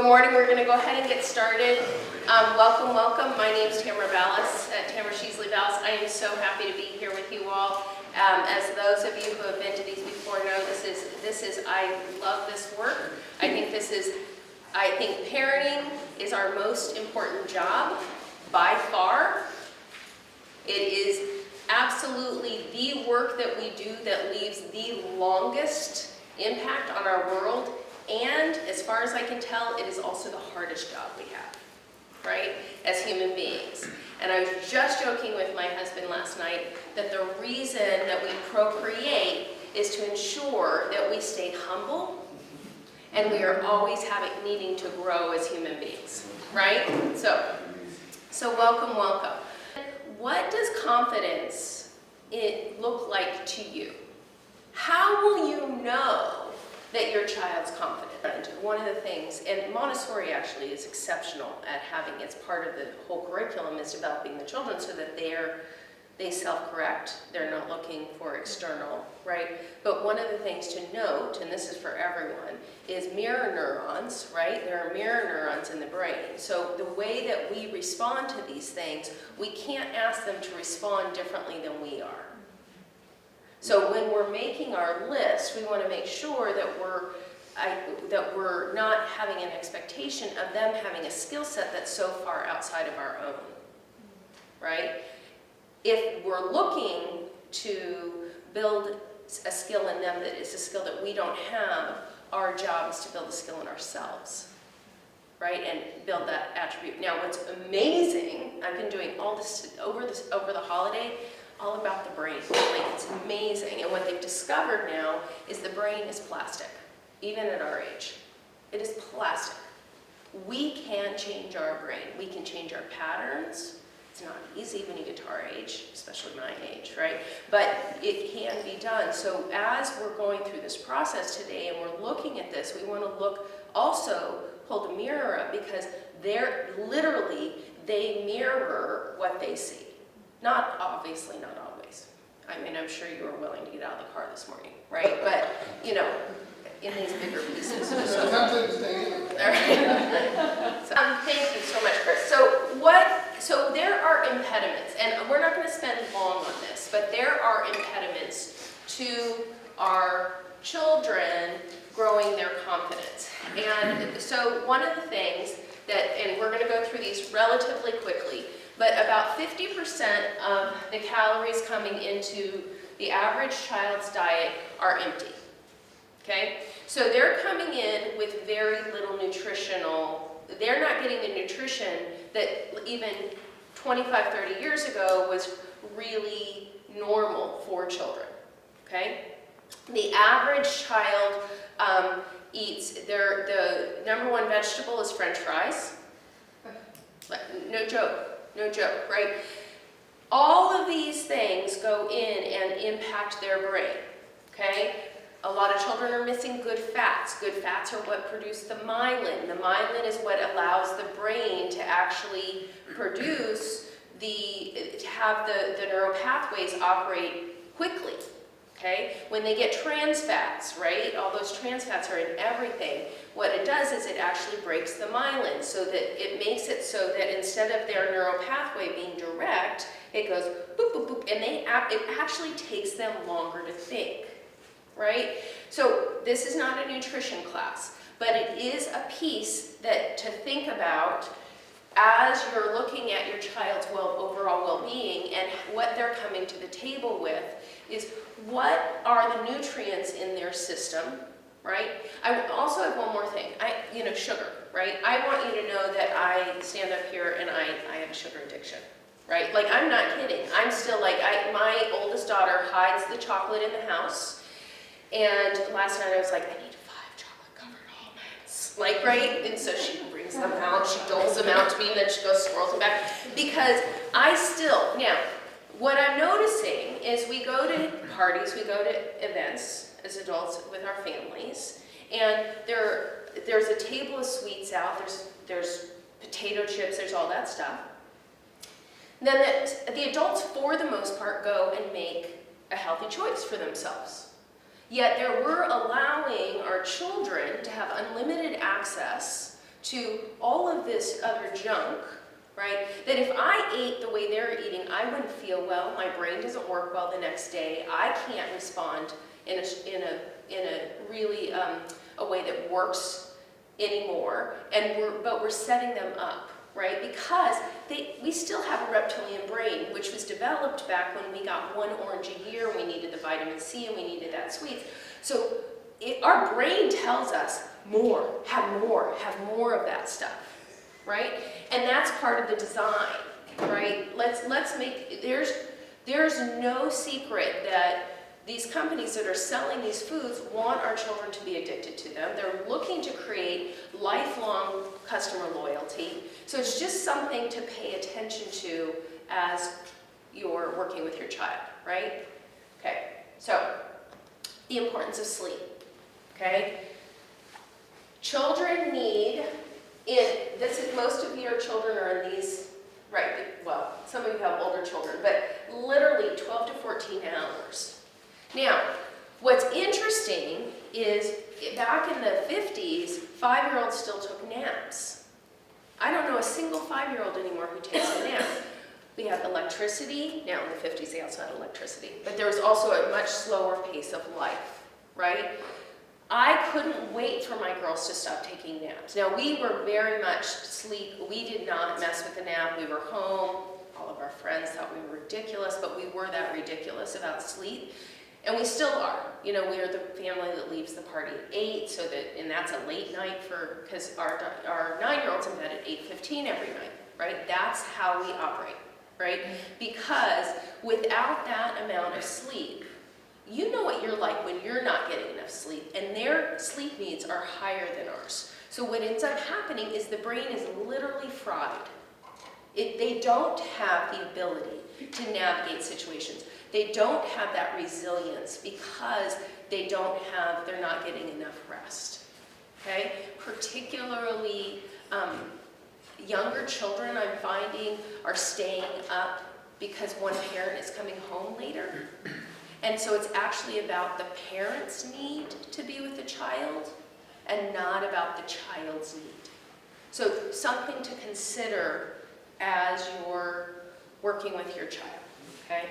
morning. We're going to go ahead and get started. Welcome, welcome. My name is Tamara Balis, Tamara Sheesley Balis. I am so happy to be here with you all. As those of you who have been to these before know, I love this work. I think parenting is our most important job by far. It is absolutely the work that we do that leaves the longest impact on our world. And as far as I can tell, it is also the hardest job we have, right, as human beings. And I was just joking with my husband last night that the reason that we procreate is to ensure that we stay humble and we are always needing to grow as human beings, right? So welcome, welcome. What does confidence look like to you? How will you know that your child's confident? One of the things, and Montessori actually is exceptional at having, it's part of the whole curriculum, is developing the children so that they self-correct, they're not looking for external, right? But one of the things to note, and this is for everyone, is mirror neurons, right? There are mirror neurons in the brain. So the way that we respond to these things, we can't ask them to respond differently than we are. So when we're making our list, we want to make sure that we're not having an expectation of them having a skill set that's so far outside of our own, right? If we're looking to build a skill in them that is a skill that we don't have, our job is to build a skill in ourselves, right? And build that attribute. Now, what's amazing, I've been doing all this over the holiday, all about the brain. Like, it's amazing. And what they've discovered now is the brain is plastic, even at our age. It is plastic. We can change our brain. We can change our patterns. It's not easy when you get to our age, especially my age, right? But it can be done. So as we're going through this process today and we're looking at this, we want to hold a mirror up, because they mirror what they see. Obviously not always. I mean, I'm sure you were willing to get out of the car this morning, right? But, in these bigger pieces. All right. Thank you so much, Chris. So there are impediments, and we're not going to spend long on this, but there are impediments to our children growing their confidence. And so one of the things and we're going to go through these relatively quickly, but about 50% of the calories coming into the average child's diet are empty, okay? So they're coming in with very little they're not getting the nutrition that even 25, 30 years ago was really normal for children, okay? The average child eats, the number one vegetable is French fries. No joke, right? All of these things go in and impact their brain, okay? A lot of children are missing good fats. Good fats are what produce the myelin. The myelin is what allows the brain to actually produce to have the neural pathways operate quickly, okay? When they get trans fats, right? All those trans fats are in everything. What it does is it actually breaks the myelin, so that it makes it so that instead of their neural pathway being direct, it goes boop, boop, boop, and it actually takes them longer to think, right? So this is not a nutrition class, but it is a piece to think about as you're looking at your child's overall well-being, and what they're coming to the table with is what are the nutrients in their system, right? I also have one more thing. Sugar, right? I want you to know that I stand up here and I have a sugar addiction, right? Like, I'm not kidding. I'm still my oldest daughter hides the chocolate in the house. And last night I was like, I need 5 chocolate-covered almonds. Like, right? And so she brings them out, she doles them out to me, and then she goes swirls them back. Because now, what I'm noticing is we go to parties, we go to events as adults with our families, and there's a table of sweets out, there's potato chips, there's all that stuff. And then the adults, for the most part, go and make a healthy choice for themselves. Yet we're allowing our children to have unlimited access to all of this other junk, right? That if I ate the way they're eating, I wouldn't feel well, my brain doesn't work well the next day, I can't respond in a really a way that works anymore, but we're setting them up, right? Because we still have a reptilian brain, which was developed back when we got 1 orange a year, we needed the vitamin C and we needed that sweets. So our brain tells us have more of that stuff, right? And that's part of the design, right? Let's make, there's no secret that these companies that are selling these foods want our children to be addicted to them. They're looking to create lifelong customer loyalty. So it's just something to pay attention to as you're working with your child, right? Okay, so the importance of sleep, okay? Children need, most of your children are in these, right, well, some of you have older children, but literally 12 to 14 hours. Now, what's interesting is back in the 50s, 5-year-olds still took naps. I don't know a single 5-year-old anymore who takes a nap. We have electricity. Now in the 50s they also had electricity, but there was also a much slower pace of life, right? I couldn't wait for my girls to stop taking naps. Now we were very much sleep. We did not mess with the nap. We were home. All of our friends thought we were ridiculous, but we were that ridiculous about sleep. And we still are. You know, we are the family that leaves the party at 8, and that's a late night because our 9-year-old's in bed at 8:15 every night, right? That's how we operate, right? Because without that amount of sleep, you know what you're like when you're not getting enough sleep, and their sleep needs are higher than ours. So what ends up happening is the brain is literally fried. They don't have the ability to navigate situations. They don't have that resilience because they're not getting enough rest, okay? Particularly younger children, I'm finding, are staying up because one parent is coming home later. And so it's actually about the parent's need to be with the child and not about the child's need. So something to consider as you're working with your child. Okay?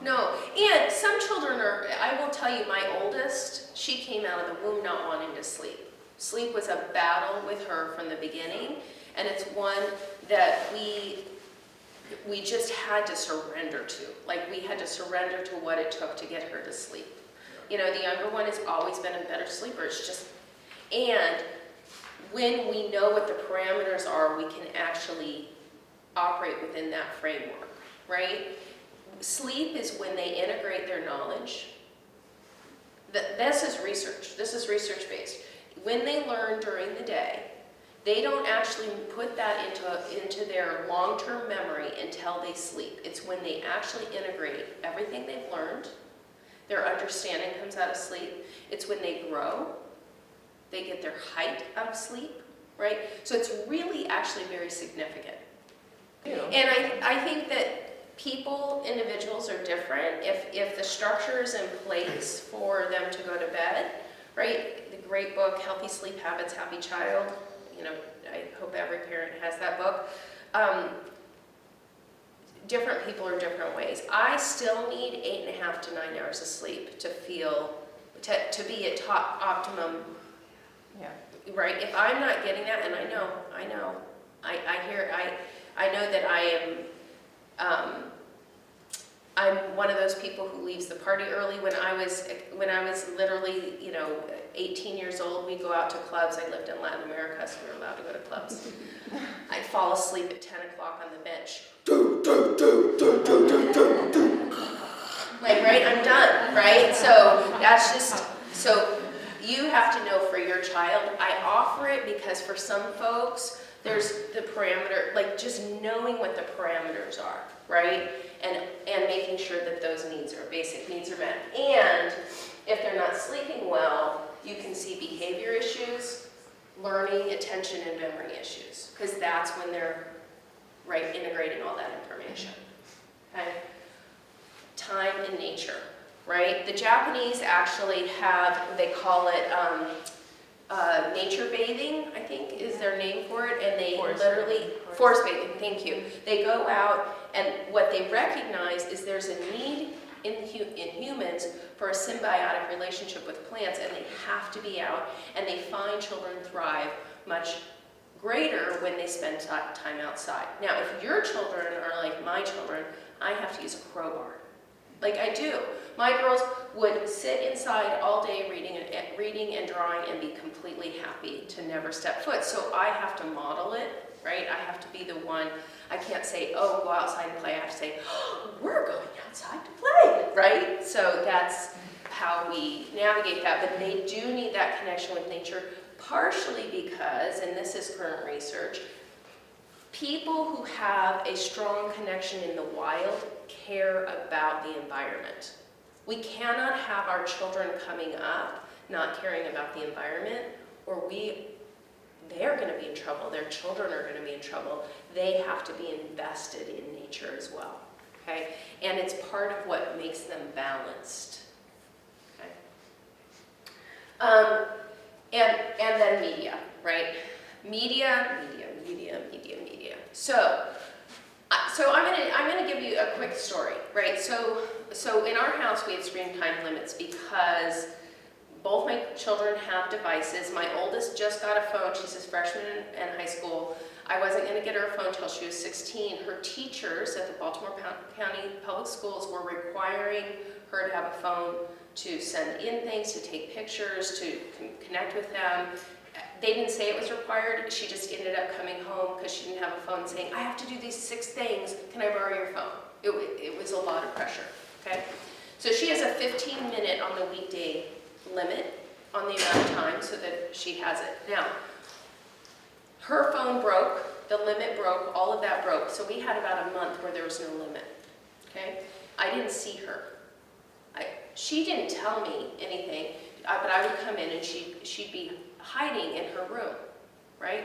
No, and some children I will tell you, my oldest, she came out of the womb not wanting to sleep. Sleep was a battle with her from the beginning, and it's one that we just had to surrender to. Like, we had to surrender to what it took to get her to sleep. You know, the younger one has always been a better sleeper. It's just, and when we know what the parameters are, we can actually operate within that framework, right? Sleep is when they integrate their knowledge. This is research. This is research-based. When they learn during the day, they don't actually put that into their long-term memory until they sleep. It's when they actually integrate everything they've learned. Their understanding comes out of sleep. It's when they grow. They get their height out of sleep, right? So it's really actually very significant. Yeah. And I think that individuals are different. If the structure is in place for them to go to bed, right? The great book, Healthy Sleep Habits, Happy Child. You know, I hope every parent has that book. Different people are different ways. I still need 8.5 to 9 hours of sleep to to be at top optimum. Yeah. Right? If I'm not getting that, and I know, I know that I'm one of those people who leaves the party early. When I was literally, 18 years old, we'd go out to clubs. I lived in Latin America, so we were allowed to go to clubs. I'd fall asleep at 10 o'clock on the bench. Like, right, I'm done, right? So that's just, so you have to know for your child. I offer it because for some folks, there's the parameter, like just knowing what the parameters are, right? And making sure that those basic needs are met. And if they're not sleeping well, you can see behavior issues, learning, attention, and memory issues, because that's when they're, right, integrating all that information. Okay? Time and nature, right? The Japanese actually have, they call it nature bathing, I think is their name for it, and they Forest bathing, thank you. They go out, and what they recognize is there's a need in humans for a symbiotic relationship with plants, and they have to be out, and they find children thrive much greater when they spend time outside. Now, if your children are like my children, I have to use a crowbar. Like I do. My girls would sit inside all day reading and drawing and be completely happy to never step foot. So I have to model it, right? I have to be the one. I can't say, oh, go outside and play. I have to say, oh, we're going outside to play, right? So that's how we navigate that. But they do need that connection with nature, partially because, and this is current research, people who have a strong connection in the wild care about the environment. We cannot have our children coming up not caring about the environment, or they're going to be in trouble. Their children are going to be in trouble. They have to be invested in nature as well, okay? And it's part of what makes them balanced, okay? And then media, right? Media. So I'm gonna give you a quick story, right? So in our house we have screen time limits because both my children have devices. My oldest just got a phone. She's a freshman in high school. I wasn't going to get her a phone until she was 16. Her teachers at the Baltimore County Public Schools were requiring her to have a phone to send in things, to take pictures, to connect with them. They didn't say it was required. She just ended up coming home because she didn't have a phone saying, I have to do these 6 things. Can I borrow your phone? It was a lot of pressure, okay? So she has a 15-minute on the weekday limit on the amount of time so that she has it. Now, her phone broke, the limit broke, all of that broke. So we had about a month where there was no limit, okay? I didn't see her. She didn't tell me anything, but I would come in and she'd be hiding in her room, right?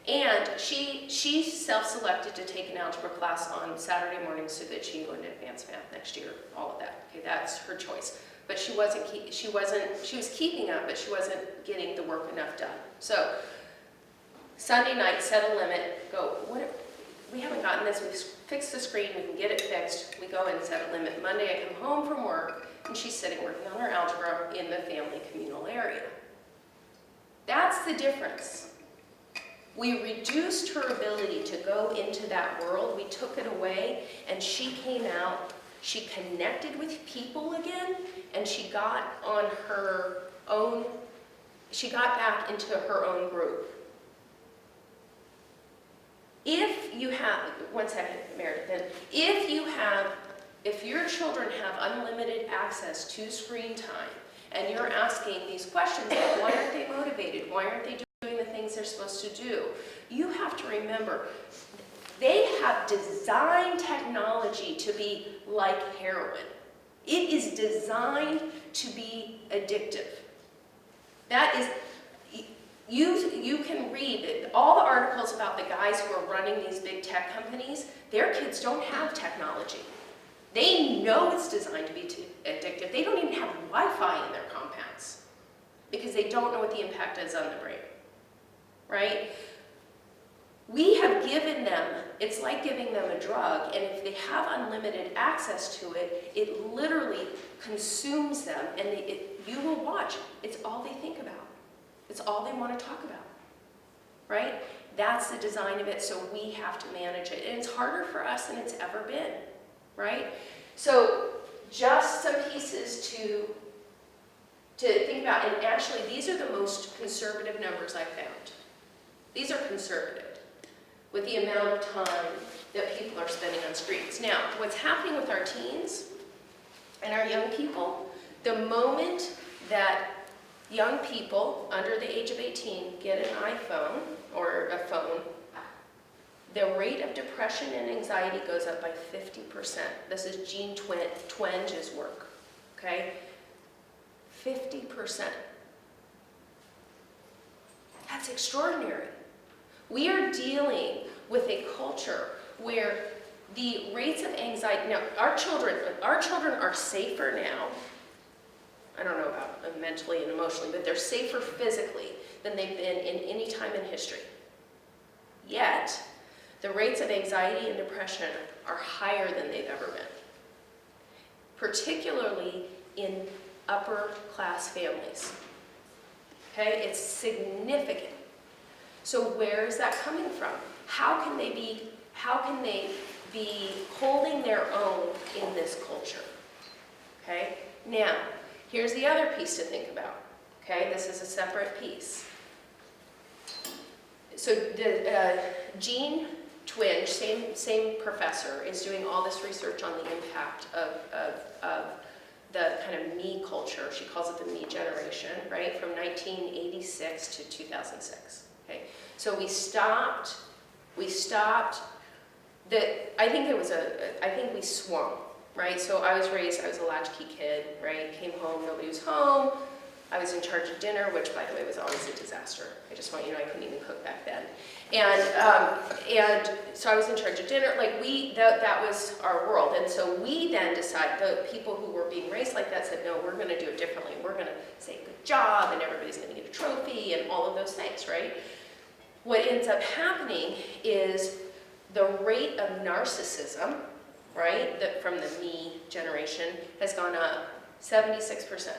And she self-selected to take an algebra class on Saturday morning so that she can go into advanced math next year, all of that. Okay, that's her choice. But she was keeping up, but she wasn't getting the work enough done. So Sunday night, set a limit, go, we haven't gotten this, we've fixed the screen, we can get it fixed, we go and set a limit. Monday I come home from work and she's sitting working on her algebra in the family communal area. That's the difference. We reduced her ability to go into that world, we took it away, and she came out, she connected with people again, and she got on her own, she got back into her own group. If you have, one second, Meredith, then, if your children have unlimited access to screen time, and you're asking these questions like, why aren't they motivated? Why aren't they doing the things they're supposed to do? You have to remember, they have designed technology to be like heroin. It is designed to be addictive. That is, you can read all the articles about the guys who are running these big tech companies. Their kids don't have technology. They know it's designed to be addictive. They don't even have Wi-Fi in their compounds because they don't know what the impact is on the brain, right? We have given them, it's like giving them a drug, and if they have unlimited access to it, it literally consumes them, and you will watch. It's all they think about. It's all they want to talk about, right? That's the design of it, so we have to manage it. And it's harder for us than it's ever been, right? So just some pieces to think about, and actually these are the most conservative numbers I found. These are conservative with the amount of time that people are spending on screens. Now, what's happening with our teens and our young people, the moment that young people under the age of 18 get an iPhone or a phone, the rate of depression and anxiety goes up by 50%. This is Jean Twenge's work, okay? 50%. That's extraordinary. We are dealing with a culture where the rates of anxiety, now our children are safer now. I don't know about mentally and emotionally, but they're safer physically than they've been in any time in history. Yet, the rates of anxiety and depression are higher than they've ever been, particularly in upper class families. Okay, it's significant. So where is that coming from? How can they be holding their own in this culture? Okay, now, here's the other piece to think about. Okay, this is a separate piece. So the Jean Twenge, same professor, is doing all this research on the impact of the kind of me culture. She calls it the me generation, right? From 1986 to 2006. Okay, so we stopped. I think we swung, right? So I was a latchkey kid, right? Came home, nobody was home. I was in charge of dinner, which, by the way, was always a disaster. I just want you to know I couldn't even cook back then. And so I was in charge of dinner. Like that was our world. And so we then decided, the people who were being raised like that said, no, we're going to do it differently. We're going to say good job, and everybody's going to get a trophy, and all of those things, right? What ends up happening is the rate of narcissism, right, from the me generation has gone up 76%.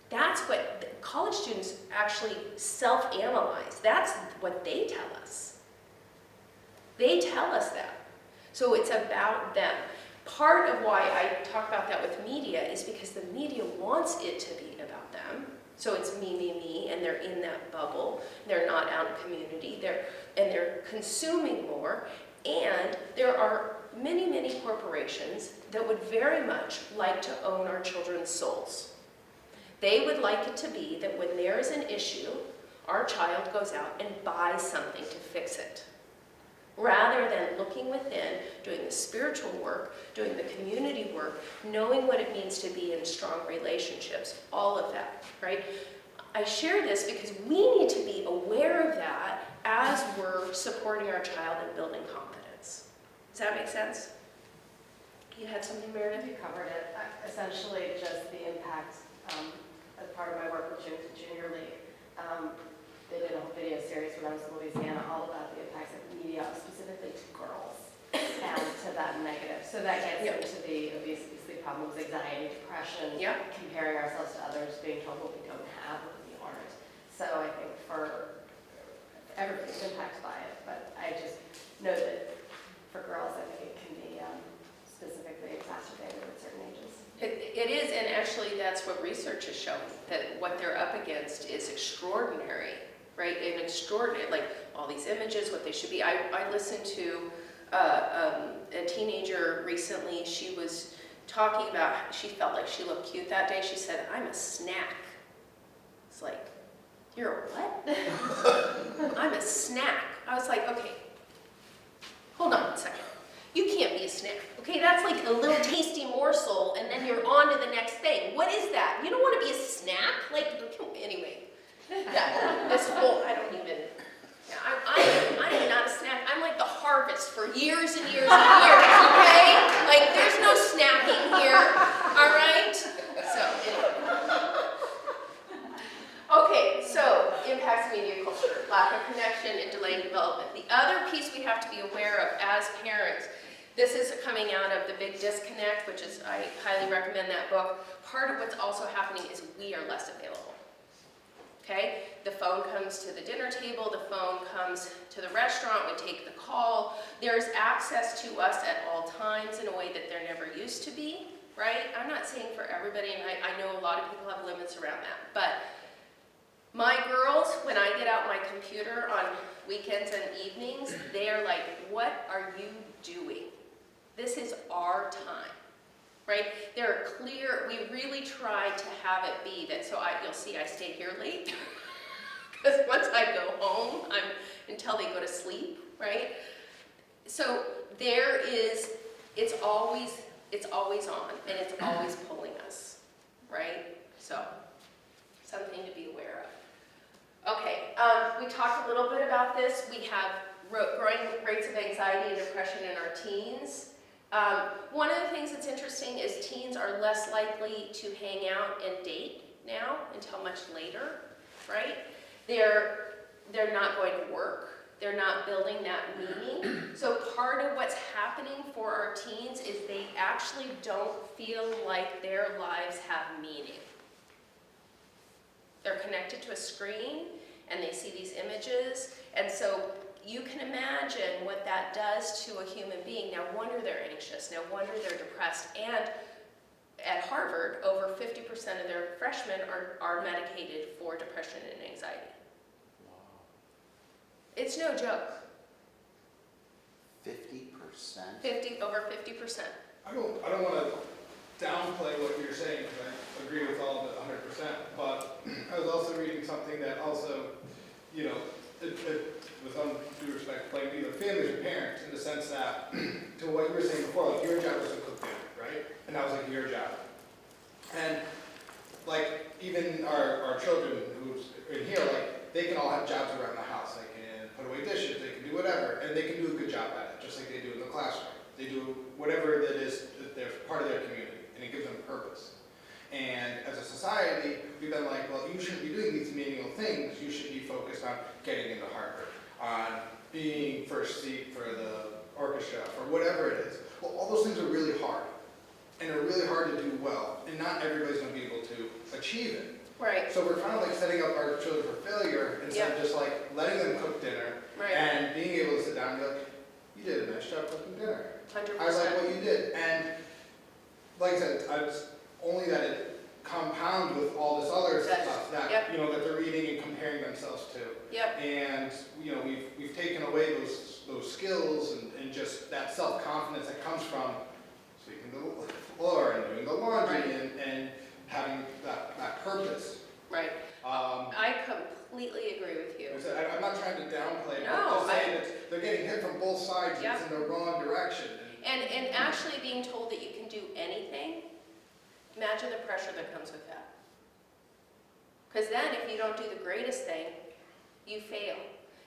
That's what college students actually self-analyze. That's what they tell us. They tell us that. So it's about them. Part of why I talk about that with media is because the media wants it to be about them. So it's me, and they're in that bubble. They're not out in community. They're consuming more. And there are many, many corporations that would very much like to own our children's souls. They would like it to be that when there is an issue, our child goes out and buys something to fix it. Rather than looking within, doing the spiritual work, doing the community work, knowing what it means to be in strong relationships, all of that, right? I share this because we need to be aware of that as we're supporting our child and building confidence. Does that make sense? You had something, Meredith? You covered it. Essentially, just the impact, as part of my work with Junior League, they did a whole video series when I was in Louisiana all about the impacts of media, specifically to girls, and to that negative. So that gets into the obesity, sleep problems, anxiety, depression, comparing ourselves to others, being told what we don't have, what we aren't. So I think for everybody's impacted by it, but I just know that for girls, I think it can be specifically exacerbated at certain ages. It is, and actually that's what research has shown, that what they're up against is extraordinary, right? And extraordinary, like all these images, what they should be. I listened to a teenager recently. She was talking about, she felt like she looked cute that day. She said, I'm a snack. It's like, you're a what? I'm a snack. I was like, okay, hold on a second. You can't be a snack, okay? That's like a little tasty morsel, and then you're on to the next thing. What is that? You don't want to be a snack? Like, anyway, this whole, I don't even, I am not a snack. I'm like the harvest for years and years and years, okay? Like, there's no snacking here, all right? So, anyway. Okay, so impacts of media culture, lack of connection, and delayed development. The other piece we have to be aware of as parents, this is coming out of The Big Disconnect, which is, I highly recommend that book. Part of what's also happening is we are less available. Okay? The phone comes to the dinner table, the phone comes to the restaurant, we take the call. There's access to us at all times in a way that there never used to be, right? I'm not saying for everybody, and I know a lot of people have limits around that, but my girls, when I get out my computer on weekends and evenings, they are like, what are you doing? This is our time, right? They're clear, we really try to have it be that, so you'll see I stay here late, because once I go home, until they go to sleep, right? So there is, it's always on, and it's always pulling us, right? So, something to be aware of. Okay, we talked a little bit about this. We have growing rates of anxiety and depression in our teens. One of the things that's interesting is teens are less likely to hang out and date now until much later, right? They're not going to work. They're not building that meaning. So part of what's happening for our teens is they actually don't feel like their lives have meaning. They're connected to a screen and they see these images, and so you can imagine what that does to a human being. No wonder they're anxious, no wonder they're depressed, and at Harvard, over 50% of their freshmen are medicated for depression and anxiety. Wow. It's no joke. 50%? Over 50%. I don't want to downplay what you're saying, because I agree with all of it 100%, but I was also reading something that also, you know, it with undue respect, like either families or parents, in the sense that, to what you were saying before, like your job was to cook dinner, right? And that was like your job. And like even our children who's in here, like they can all have jobs around the house. They can put away dishes, they can do whatever, and they can do a good job at it, just like they do in the classroom. They do whatever that is, that they're part of their community, and it gives them purpose. And as a society, we've been like, well, you shouldn't be doing these menial things. You should be focused on getting into Harvard, on being first seat for the orchestra, for whatever it is. Well, all those things are really hard, and they're really hard to do well, and not everybody's going to be able to achieve it. Right. So we're kind of like setting up our children for failure instead of just like letting them cook dinner and being able to sit down and be like, you did a nice job cooking dinner. 100%. I like what you did. And like I said, only that it compound with all this other stuff that you know that they're reading and comparing themselves to. Yep. And you know we've taken away those skills and just that self-confidence that comes from sweeping the floor and doing the laundry and having that purpose. Right. I completely agree with you. I'm not trying to downplay it, No, but just saying that they're getting hit from both sides. Yep. It's in the wrong direction. And actually being told that you can do anything, imagine the pressure that comes with that. Because then if you don't do the greatest thing, you fail.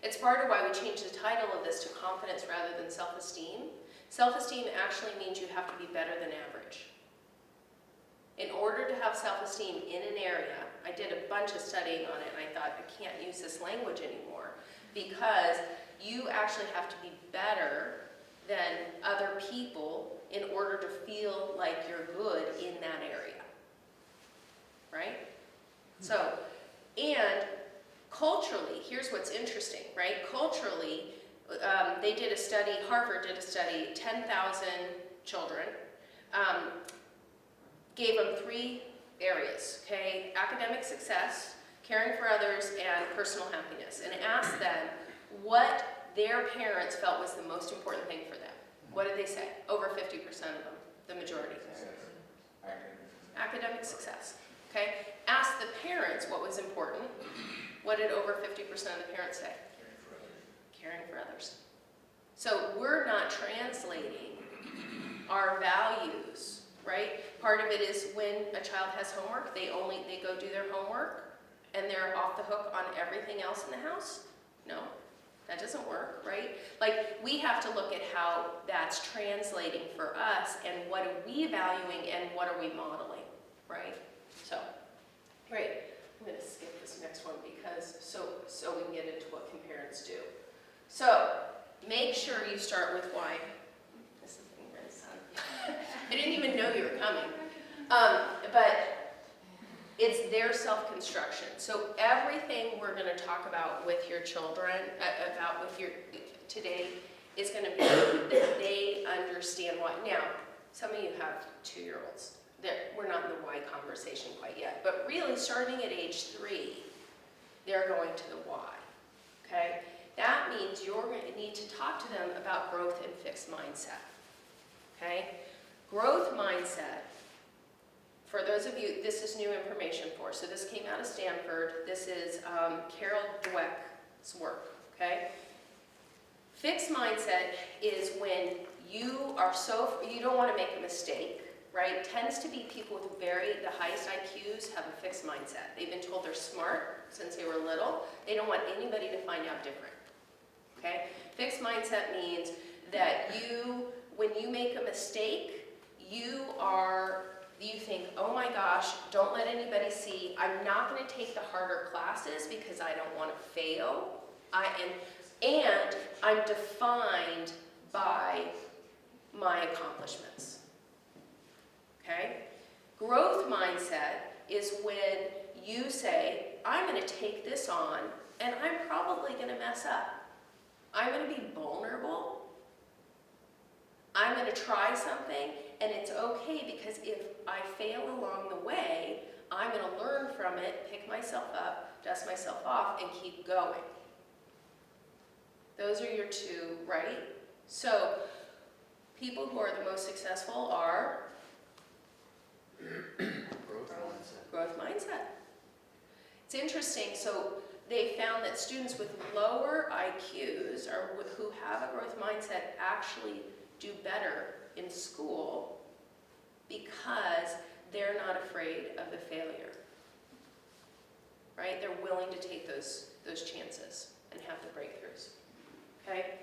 It's part of why we changed the title of this to confidence rather than self-esteem. Self-esteem actually means you have to be better than average. In order to have self-esteem in an area, I did a bunch of studying on it and I thought, I can't use this language anymore, because you actually have to be better than other people in order to feel like you're good in that area, right? So, and culturally, here's what's interesting, right? Culturally, they did a study, Harvard did a study, 10,000 children, gave them 3 areas, okay? Academic success, caring for others, and personal happiness, and asked them what their parents felt was the most important thing for them. What did they say? Over 50% of them, the majority. Academic success, okay? Ask the parents what was important. What did over 50% of the parents say? Caring for others. So we're not translating our values, right? Part of it is when a child has homework, they go do their homework and they're off the hook on everything else in the house. No, that doesn't work, right? Like, we have to look at how that's translating for us and what are we valuing and what are we modeling, right? So, right, I'm gonna skip this next one because so we can get into what can parents do. So, make sure you start with why. This is my son. I didn't even know you were coming. But it's their self-construction. So everything we're going to talk about with your children, today, is going to be that they understand why. Now, some of you have 2-year-olds. We're not in the why conversation quite yet. But really, starting at age 3, they're going to the why. Okay? That means you're going to need to talk to them about growth and fixed mindset. Okay? Growth mindset, for those of you, this is new information for, so this came out of Stanford. This is Carol Dweck's work, okay? Fixed mindset is when you don't want to make a mistake, right? Tends to be people with the highest IQs have a fixed mindset. They've been told they're smart since they were little. They don't want anybody to find out different, okay? Fixed mindset means that you when you make a mistake, you think, oh my gosh, don't let anybody see. I'm not going to take the harder classes because I don't want to fail. And I'm defined by my accomplishments. Okay? Growth mindset is when you say, I'm going to take this on and I'm probably going to mess up. I'm going to be vulnerable. I'm going to try something, and it's okay because if I fail along the way, I'm going to learn from it, pick myself up, dust myself off, and keep going. Those are your two, right? So, people who are the most successful are growth mindset. It's interesting. So, they found that students with lower IQs or who have a growth mindset actually do better in school because they're not afraid of the failure, right? They're willing to take those chances and have the breakthroughs, okay?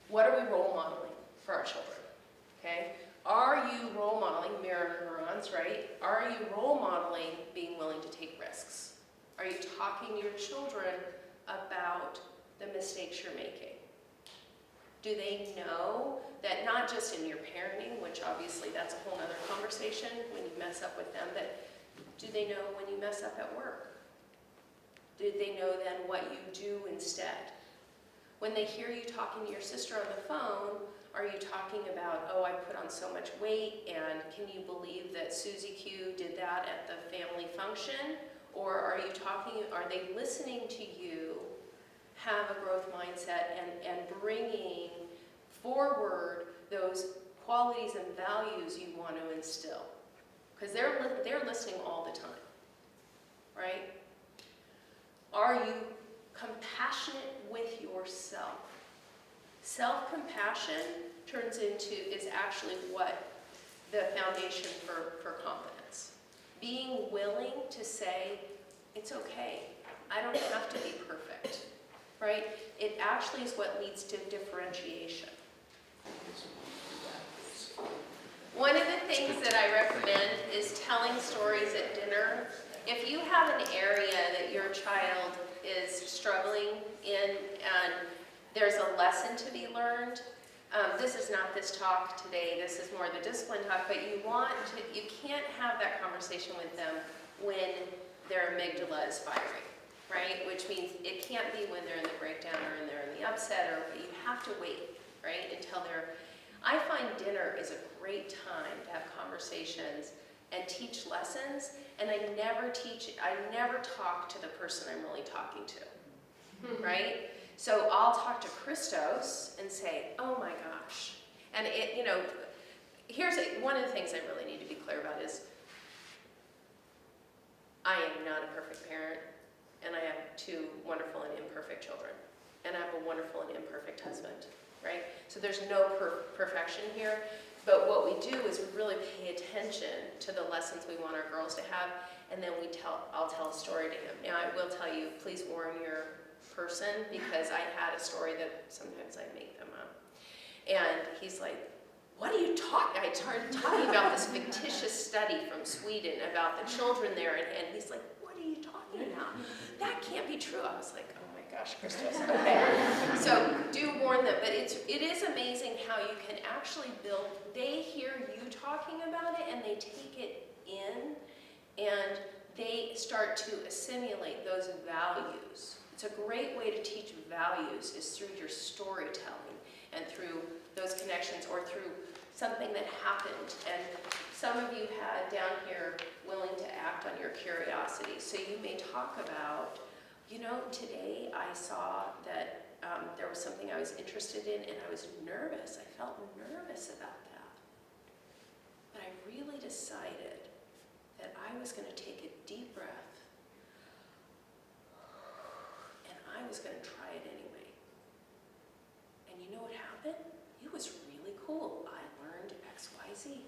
What are we role modeling for our children, okay? Are you role modeling mirror neurons, right? Are you role modeling being willing to take risks? Are you talking to your children about the mistakes you're making? Do they know that not just in your parenting, which obviously that's a whole other conversation when you mess up with them, but do they know when you mess up at work? Do they know then what you do instead? When they hear you talking to your sister on the phone, are you talking about, oh, I put on so much weight, and can you believe that Susie Q did that at the family function? Or are they listening to you have a growth mindset and bringing forward those qualities and values you want to instill? Because they're listening all the time, right? Are you compassionate with yourself? Self-compassion is actually what the foundation for confidence. Being willing to say, it's okay, I don't have to be perfect, right? It actually is what leads to differentiation. One of the things that I recommend is telling stories at dinner. If you have an area that your child is struggling in and there's a lesson to be learned, this is not this talk today, this is more the discipline talk, but you can't have that conversation with them when their amygdala is firing, right? Which means it can't be when they're in the breakdown or when they're in the upset, or you have to wait, right, until I find dinner is a great time to have conversations and teach lessons, and I never talk to the person I'm really talking to, right? So I'll talk to Christos and say, oh my gosh. And one of the things I really need to be clear about is I am not a perfect parent, and I have two wonderful and imperfect children, and I have a wonderful and imperfect husband, right? So there's no perfection here, but what we do is we really pay attention to the lessons we want our girls to have, and then I'll tell a story to him. Now I will tell you, please warn your person, because I had a story that sometimes I make them up. And he's like, what are you talking? I started talking about this fictitious study from Sweden about the children there, and he's like, what are you talking about? That can't be true. I was like, oh my gosh, Christos. Okay. So do warn them, but it is amazing how you can actually build, they hear you talking about it and they take it in and they start to assimilate those values. It's a great way to teach values is through your storytelling and through those connections or through something that happened. And some of you had down here willing to act on your curiosity. So you may talk about, today I saw that there was something I was interested in and I was nervous. I felt nervous about that. But I really decided that I was going to take a deep breath and I was going to try it anyway. And you know what happened? It was really cool. I learned X, Y, Z,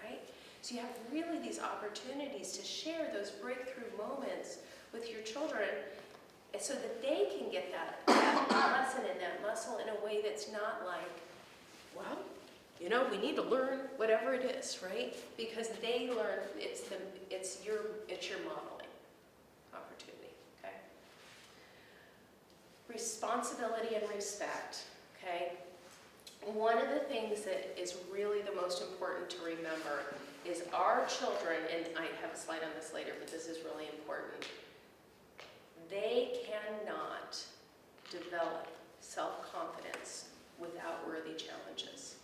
right? So you have really these opportunities to share those breakthrough moments with your children so that they can get that lesson and that muscle in a way that's not like, Well, you know, we need to learn whatever it is, right? Because they learn, it's your modeling opportunity, okay? Responsibility and respect, okay? One of the things that is really the most important to remember is our children, and I have a slide on this later, but this is really important. They cannot develop self-confidence without worthy challenges.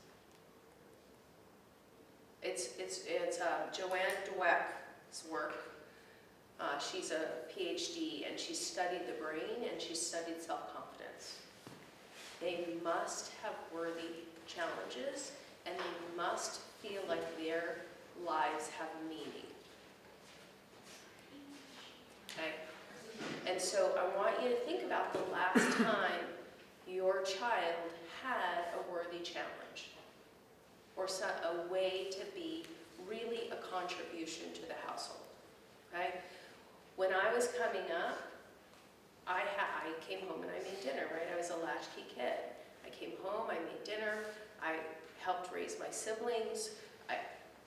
It's Joanne Dweck's work. She's a PhD, and she studied the brain, and she studied self-confidence. They must have worthy challenges, and they must feel like their lives have meaning. Okay? And so I want you to think about the last time your child had a worthy challenge, or a way to be really a contribution to the household. Okay? When I was coming up, I came home and I made dinner, right? I was a latchkey kid. I came home, I made dinner, I helped raise my siblings.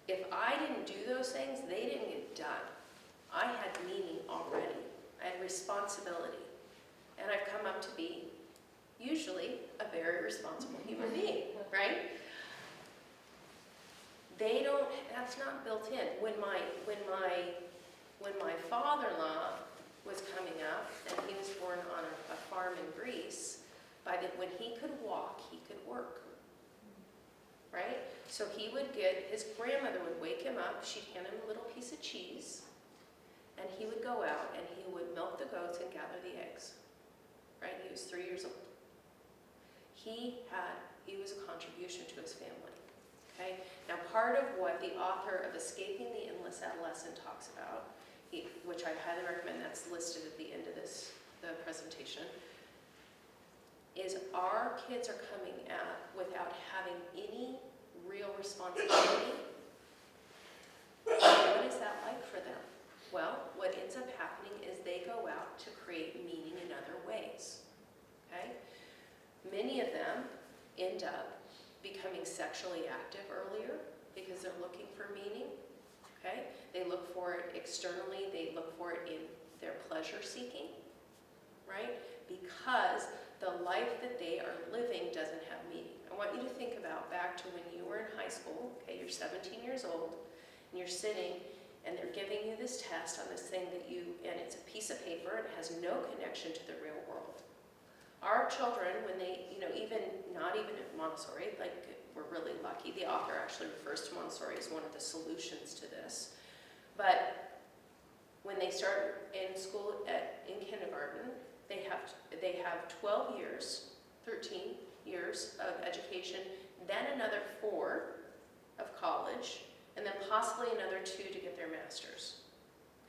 If I didn't do those things, they didn't get done. I had meaning already. I had responsibility. And I've come up to be, usually, a very responsible human being, right? That's not built in. When my father-in-law was coming up, and he was born on a farm in Greece, when he could walk, he could work, right? So his grandmother would wake him up, she'd hand him a little piece of cheese, and he would go out and he would milk the goats and gather the eggs, right? He was 3 years old. He was a contribution to his family, okay? Now, part of what the author of Escaping the Endless Adolescent talks about, which I highly recommend, that's listed at the end of the presentation, is our kids are coming out without having any real responsibility. What is that like for them? Well, what ends up happening is they go out to create meaning in other ways, okay? Many of them end up becoming sexually active earlier because they're looking for meaning, okay? They look for it externally, they look for it in their pleasure seeking, right? Because the life that they are living doesn't have meaning. I want you to think about back to when you were in high school, okay, you're 17 years old, and you're sitting, and they're giving you this test on this thing and it's a piece of paper, and it has no connection to the real world. Our children, when they, not even at Montessori, like, we're really lucky. The author actually refers to Montessori as one of the solutions to this. But when they start in school, in kindergarten, they have 12 years, 13 years of education, then another 4 of college, and then possibly another 2 to get their master's.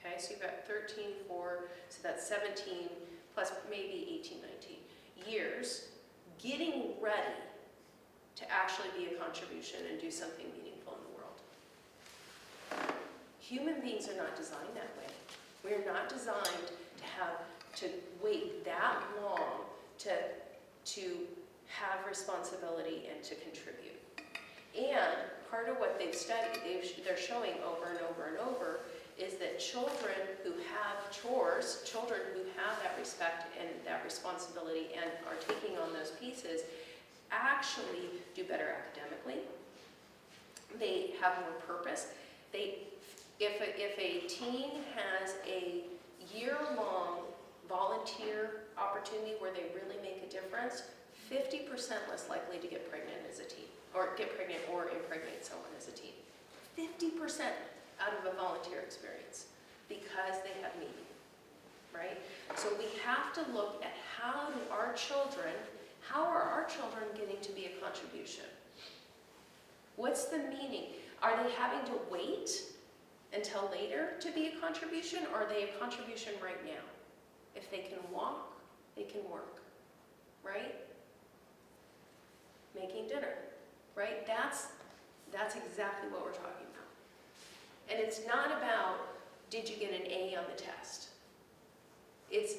Okay, so you've got 13, 4, so that's 17, plus maybe 18, 19 years getting ready to actually be a contribution and do something meaningful in the world. Human beings are not designed that way. We're not designed to wait that long to have responsibility and to contribute. And part of what they've studied, they're showing over and over and over, is that children who have chores, children who have that respect and that responsibility and are taking on those pieces, actually do better academically. They have more purpose. If a teen has a year-long volunteer opportunity where they really make a difference, 50% less likely to get pregnant as a teen, or get pregnant or impregnate someone as a teen. 50% out of a volunteer experience, because they have meaning, right? So we have to look at how are our children getting to be a contribution? What's the meaning? Are they having to wait until later to be a contribution, or are they a contribution right now? If they can walk, they can work, right? Making dinner, right? That's exactly what we're talking about. And it's not about, did you get an A on the test? It's,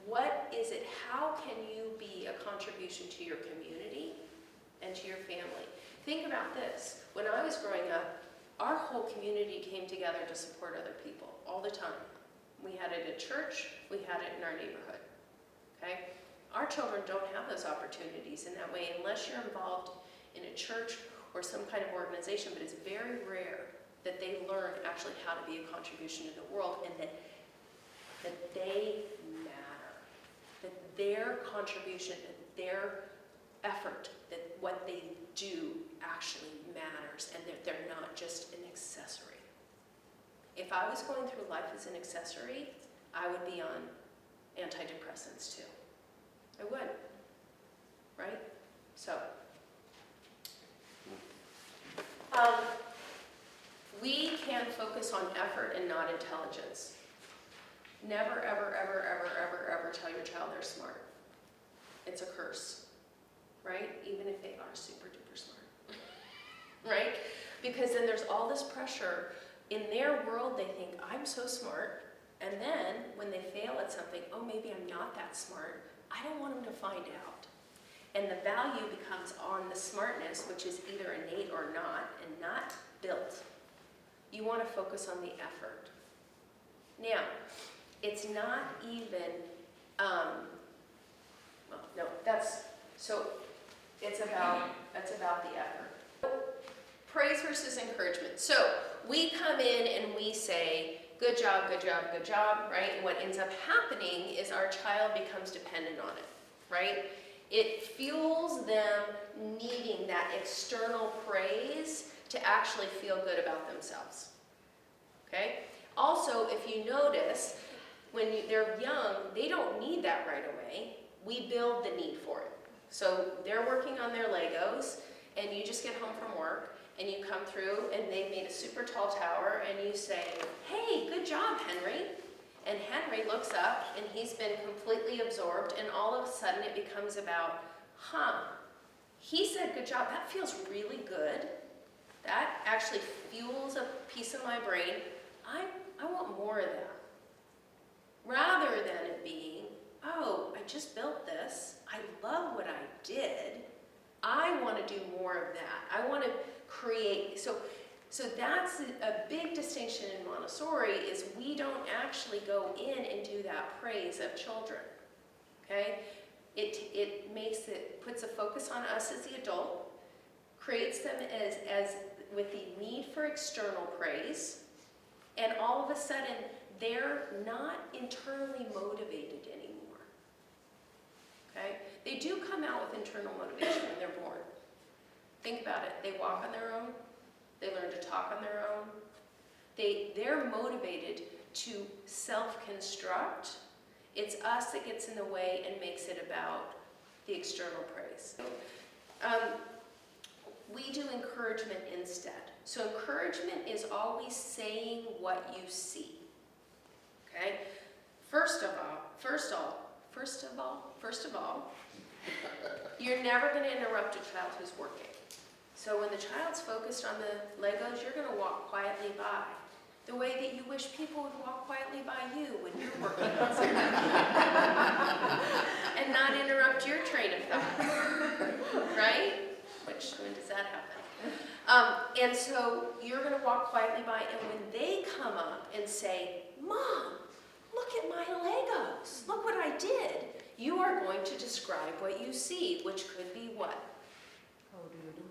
what is it, how can you be a contribution to your community and to your family. Think about this. When I was growing up, our whole community came together to support other people all the time. We had it at church, we had it in our neighborhood, okay? Our children don't have those opportunities in that way unless you're involved in a church or some kind of organization, but it's very rare that they learn actually how to be a contribution to the world, and that they matter, that their contribution, that their effort, that what they do actually matters, and that they're not just an accessory. If I was going through life as an accessory, I would be on antidepressants too. I would, right? So, we can focus on effort and not intelligence. Never, ever, ever, ever, ever, ever tell your child they're smart. It's a curse, right? Even if they are super duper smart, right? Because then there's all this pressure. In their world, they think, I'm so smart. And then when they fail at something, oh, maybe I'm not that smart. I don't want them to find out. And the value becomes on the smartness, which is either innate or not, and not built. You want to focus on the effort. Now, it's not even, it's about the effort. Praise versus encouragement. So we come in and we say, good job, good job, good job, right? And what ends up happening is our child becomes dependent on it, right? It fuels them needing that external praise to actually feel good about themselves, okay? Also, if you notice, when they're young, they don't need that right away. We build the need for it. So they're working on their Legos, and you just get home from work, and you come through, and they've made a super tall tower, and you say, hey, good job, Henry. And Henry looks up, and he's been completely absorbed, and all of a sudden it becomes about, he said good job. That feels really good. That actually fuels a piece of my brain. I want more of that. Rather than it being, oh, I just built this. I love what I did. I want to do more of that. I want to create. So that's a big distinction in Montessori, is we don't actually go in and do that praise of children, okay? It puts a focus on us as the adult, creates them as with the need for external praise, and all of a sudden, they're not internally motivated anymore, okay? They do come out with internal motivation when they're born. Think about it. They walk on their own. They learn to talk on their own. They're motivated to self-construct. It's us that gets in the way and makes it about the external praise. We do encouragement instead. So encouragement is always saying what you see. Okay? First of all, you're never going to interrupt a child who's working. So when the child's focused on the Legos, you're going to walk quietly by, the way that you wish people would walk quietly by you when you're working on something. And not interrupt your train of thought, right? When does that happen? And so you're going to walk quietly by, and when they come up and say, Mom, look at my Legos, look what I did, you are going to describe what you see, which could be what? How do you do?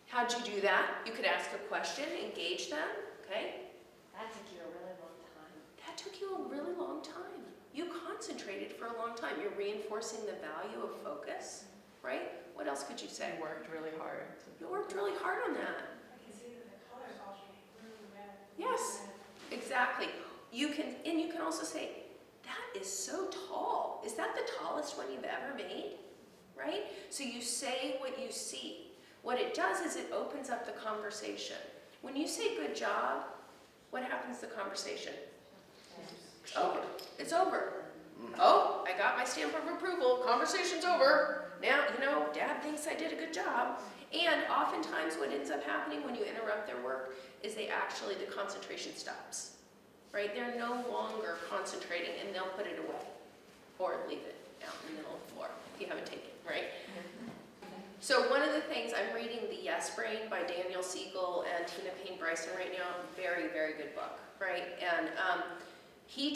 How'd you do that? You could ask a question, engage them, okay? That took you a really long time. That took you a really long time. You concentrated for a long time. You're reinforcing the value of focus, right? What else could you say? I worked really hard. You worked really hard on that. I can see that the colors alternate really red. Yes, exactly. You can also say, that is so tall. Is that the tallest one you've ever made? Right? So you say what you see. What it does is it opens up the conversation. When you say good job, what happens to the conversation? It's over. It's over. Oh, I got my stamp of approval. Conversation's over. Now, Dad thinks I did a good job. And oftentimes what ends up happening when you interrupt their work is the concentration stops. Right? They're no longer concentrating, and they'll put it away or leave it out in the middle of the floor if you haven't taken it, right? So one of the things, I'm reading The Yes Brain by Daniel Siegel and Tina Payne Bryson right now. Very, very good book, right? And they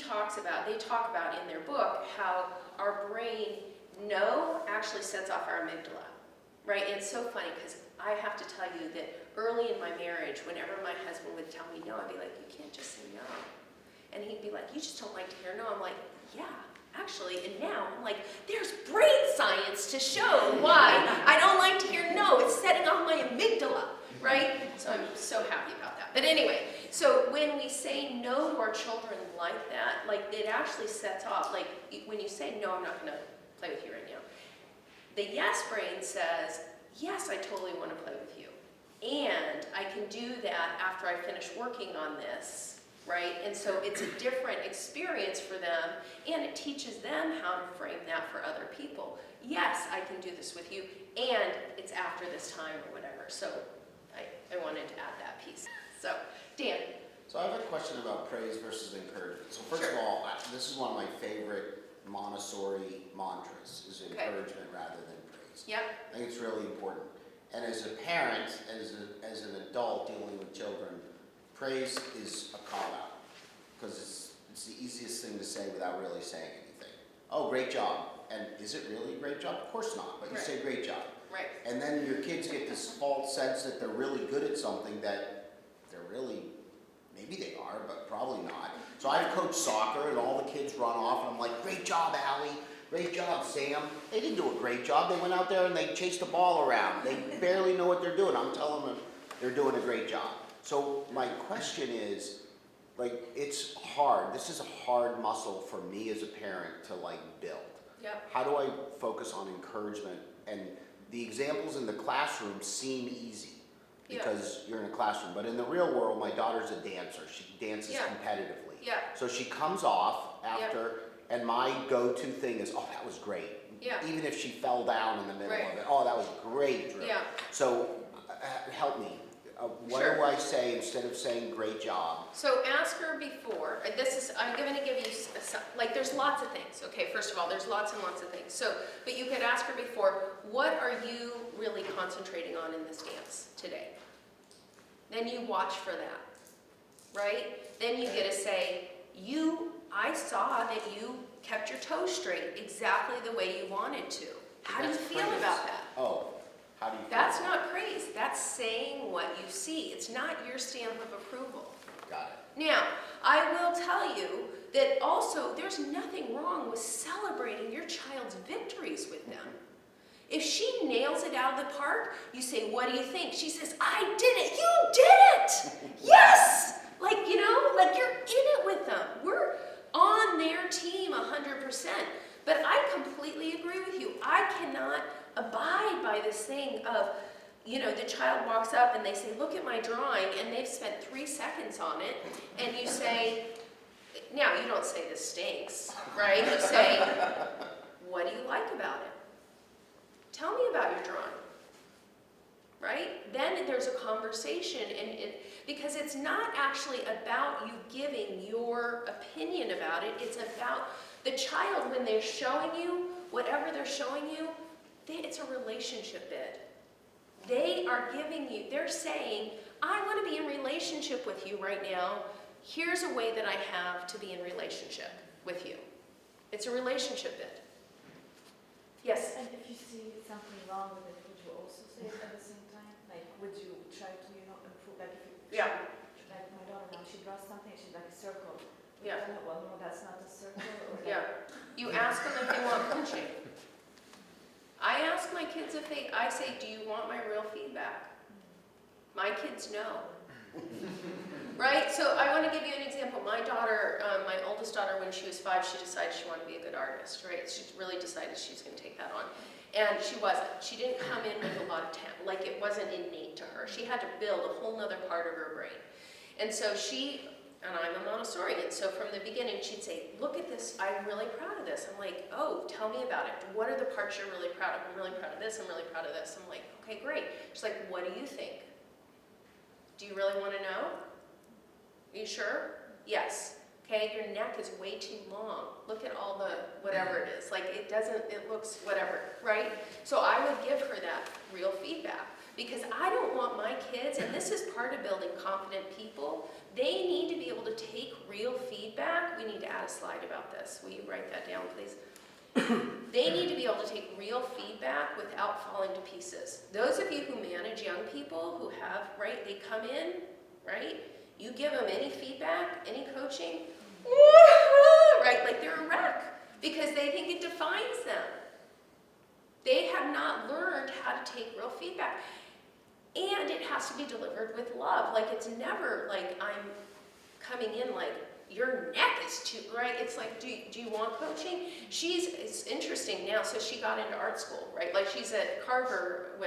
talk about in their book how our brain, no, actually sets off our amygdala, right? And it's so funny because I have to tell you that early in my marriage, whenever my husband would tell me no, I'd be like, you can't just say no. And he'd be like, you just don't like to hear no. I'm like, yeah, actually. And now I'm like, there's brain science to show why I don't like to hear no. It's setting off my amygdala, right? So I'm so happy about that. But anyway, so when we say no to our children like that, like it actually sets off, like when you say no, I'm not going to play with you right now. The yes brain says, yes, I totally want to play with you. And I can do that after I finish working on this, right? And so it's a different experience for them, and it teaches them how to frame that for other people. Yes, I can do this with you, and it's after this time or whatever. So I wanted to add that piece. So, Dan. So I have a question about praise versus encouragement. So first of all, this is one of my favorite Montessori mantras, is encouragement rather than praise. Yep. I think it's really important. And as a parent, as an adult dealing with children, praise is a call-out, because it's the easiest thing to say without really saying anything. Oh, great job. And is it really a great job? Of course not, but you say great job. Right. And then your kids get this false sense that they're really good at something that they're really, maybe they are, but probably not. So I've coached soccer, and all the kids run off, and I'm like, great job, Allie. Great job, Sam. They didn't do a great job. They went out there and they chased the ball around. They barely know what they're doing. I'm telling them they're doing a great job. So my question is, like, it's hard. This is a hard muscle for me as a parent to, like, build. Yep. How do I focus on encouragement? And the examples in the classroom seem easy because you're in a classroom. But in the real world, my daughter's a dancer. She dances competitively. Yeah. So she comes off after... And my go-to thing is, oh, that was great. Yeah. Even if she fell down in the middle of it. Oh, that was great drill. Yeah. So help me. What do I say instead of saying great job? So ask her before. I'm going to give you, like, there's lots of things. Okay, first of all, there's lots and lots of things. So, but you could ask her before, what are you really concentrating on in this dance today? Then you watch for that, right? Then you get to say, I saw that you kept your toes straight exactly the way you wanted to. How do you feel about that? Oh, how do you feel? That's not praise. That's saying what you see. It's not your stamp of approval. Got it. Now, I will tell you that also there's nothing wrong with celebrating your child's victories with them. If she nails it out of the park, you say, what do you think? She says, I did it. You did it! Yes! Like, like you're in it with them. We're on their team 100%. But I completely agree with you. I cannot abide by this thing of, the child walks up and they say, look at my drawing, and they've spent 3 seconds on it, and you say, now you don't say this stinks, right? You say, what do you like about it? Tell me about your drawing, right? Then there's a conversation, because it's not actually about you giving your opinion about it. It's about the child, when they're showing you whatever they're showing you, it's a relationship bid. They are giving you, they're saying, I want to be in relationship with you right now. Here's a way that I have to be in relationship with you. It's a relationship bid. Yes? And if you see something wrong with it, would you also say it at the same time? Like, would you try to, improve? Like, if you, like my daughter now, she draws something, she's like a circle. Yeah. Well, no, that's not a circle. Or You ask them if they want coaching. I ask my kids I say, do you want my real feedback? My kids know. Right? So I want to give you an example. My daughter, my oldest daughter, when she was 5, she decided she wanted to be a good artist, right? She really decided she was going to take that on. And she wasn't. She didn't come in with a lot of talent. Like, it wasn't innate to her. She had to build a whole nother part of her brain. And so and I'm a Montessorian, so from the beginning she'd say, look at this, I'm really proud of this. I'm like, oh, tell me about it. What are the parts you're really proud of? I'm really proud of this, I'm really proud of this. I'm like, okay, great. She's like, what do you think? Do you really want to know? Are you sure? Yes. Okay, your neck is way too long. Look at all the whatever it is. Like it looks whatever, right? So I would give her that real feedback because I don't want my kids, and this is part of building confident people, they need to be able to take real feedback. We need to add a slide about this. Will you write that down, please? They need to be able to take real feedback without falling to pieces. Those of you who manage young people who have, right, they come in, right? You give them any feedback, any coaching, right, like they're a wreck because they think it defines them. They have not learned how to take real feedback. And it has to be delivered with love. Like it's never like I'm coming in like, your neck is too, right? It's like, do you want coaching? It's interesting now, so she got into art school, right? Like she's at Carver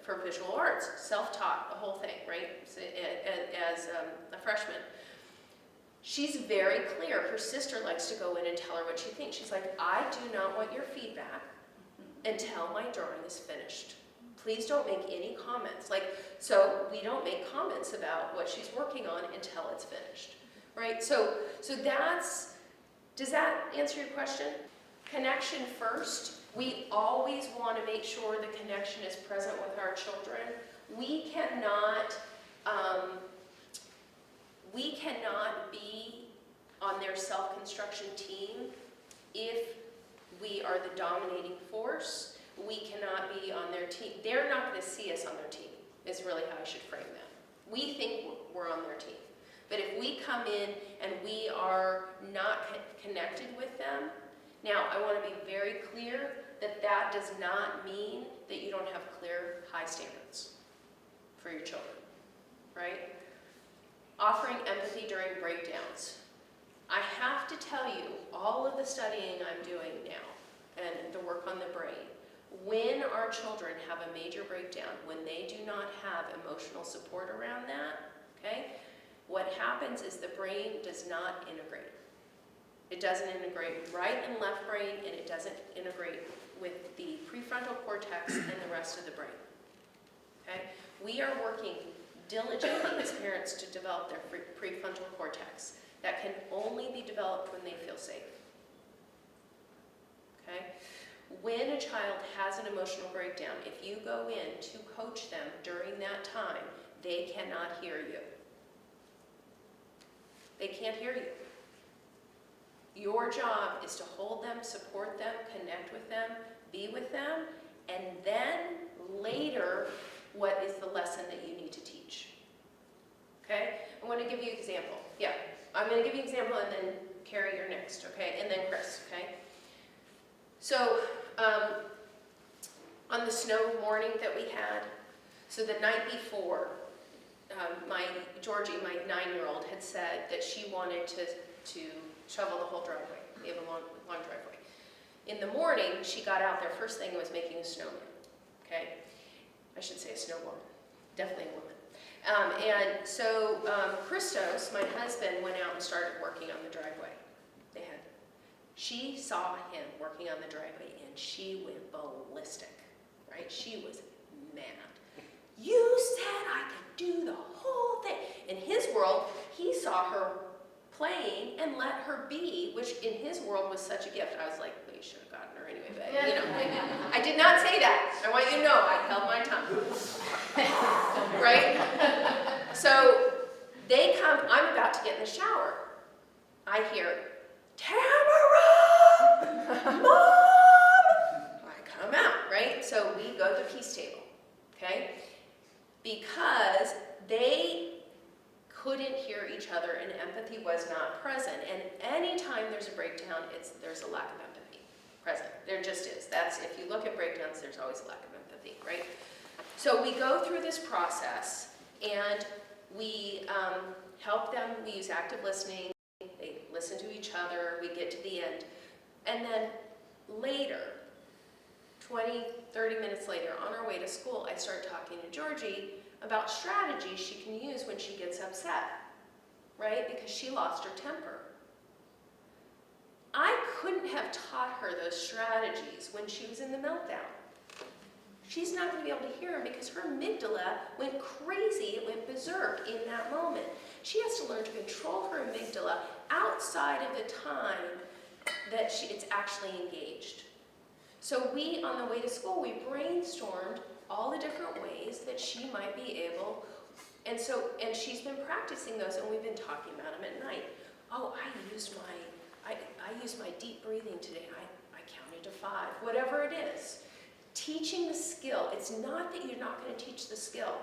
for visual arts, self-taught, the whole thing, right? As a freshman. She's very clear. Her sister likes to go in and tell her what she thinks. She's like, I do not want your feedback until my drawing is finished. Please don't make any comments. Like, so we don't make comments about what she's working on until it's finished. Right, so does that answer your question? Connection first. We always want to make sure the connection is present with our children. We cannot be on their self-construction team if we are the dominating force. We cannot be on their team. They're not going to see us on their team, is really how I should frame that. We think we're on their team. But if we come in and we are not connected with them, now I want to be very clear that that does not mean that you don't have clear high standards for your children, right? Offering empathy during breakdowns. I have to tell you, all of the studying I'm doing now and the work on the brain, when our children have a major breakdown, when they do not have emotional support around that, okay? What happens is the brain does not integrate. It doesn't integrate right and left brain, and it doesn't integrate with the prefrontal cortex and the rest of the brain. Okay? We are working diligently as parents to develop their prefrontal cortex. That can only be developed when they feel safe. Okay? When a child has an emotional breakdown, if you go in to coach them during that time, they cannot hear you. They can't hear you. Your job is to hold them, support them, connect with them, be with them, and then later, what is the lesson that you need to teach? Okay? I want to give you an example. Yeah, I'm going to give you an example and then Carrie, you're next, okay? And then Chris, okay? So, on the snow morning that we had, so the night before, Georgie, my 9-year-old, had said that she wanted to shovel the whole driveway. We have a long driveway. In the morning, she got out there. First thing was making a snowman. Okay, I should say a snow woman. Definitely a woman. And so Christos, my husband, went out and started working on the driveway. She saw him working on the driveway, and she went ballistic. Right? She was mad. You said I could do the whole thing. In his world, he saw her playing and let her be, which in his world was such a gift. I was like, well, you should have gotten her anyway, but you know, I did not say that. I want you to know I held my tongue. Right? So they come, I'm about to get in the shower. I hear, Tamara! Mom! I come out, right? So we go to the peace table, okay? Because they couldn't hear each other and empathy was not present. And anytime there's a breakdown, there's a lack of empathy present. There just is. That's, if you look at breakdowns, there's always a lack of empathy, right? So we go through this process and we help them. We use active listening. They listen to each other. We get to the end. And then later, 20, 30 minutes later, on our way to school, I start talking to Georgie about strategies she can use when she gets upset, right? Because she lost her temper. I couldn't have taught her those strategies when she was in the meltdown. She's not going to be able to hear them because her amygdala went crazy, it went berserk in that moment. She has to learn to control her amygdala outside of the time that it's actually engaged. So we, on the way to school, we brainstormed all the different ways that she might be able, and she's been practicing those, and we've been talking about them at night. Oh, I used my deep breathing today. I counted to 5, whatever it is. Teaching the skill. It's not that you're not going to teach the skill.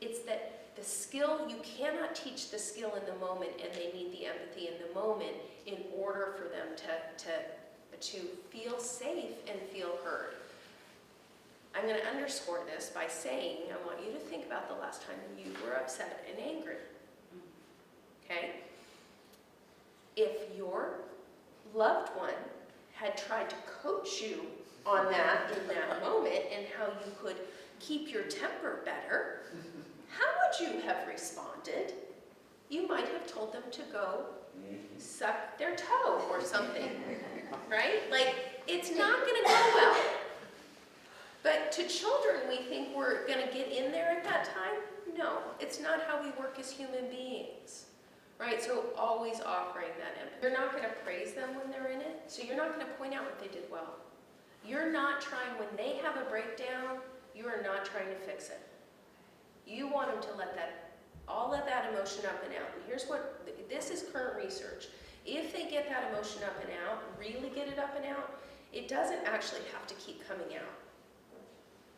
It's that the skill, you cannot teach the skill in the moment, and they need the empathy in the moment in order for them to feel safe and feel heard. I'm going to underscore this by saying, I want you to think about the last time you were upset and angry. Okay? If your loved one had tried to coach you on that in that moment and how you could keep your temper better, how would you have responded? You might have told them to go suck their toe or something, right? Like, it's not going to go well. But to children, we think we're going to get in there at that time. No, it's not how we work as human beings, right? So always offering that empathy. You're not going to praise them when they're in it, so you're not going to point out what they did well. You're not trying, when they have a breakdown, you are not trying to fix it. You want them to let all of that emotion up and out. And here's what, this is current research. If they get that emotion up and out, really get it up and out, it doesn't actually have to keep coming out.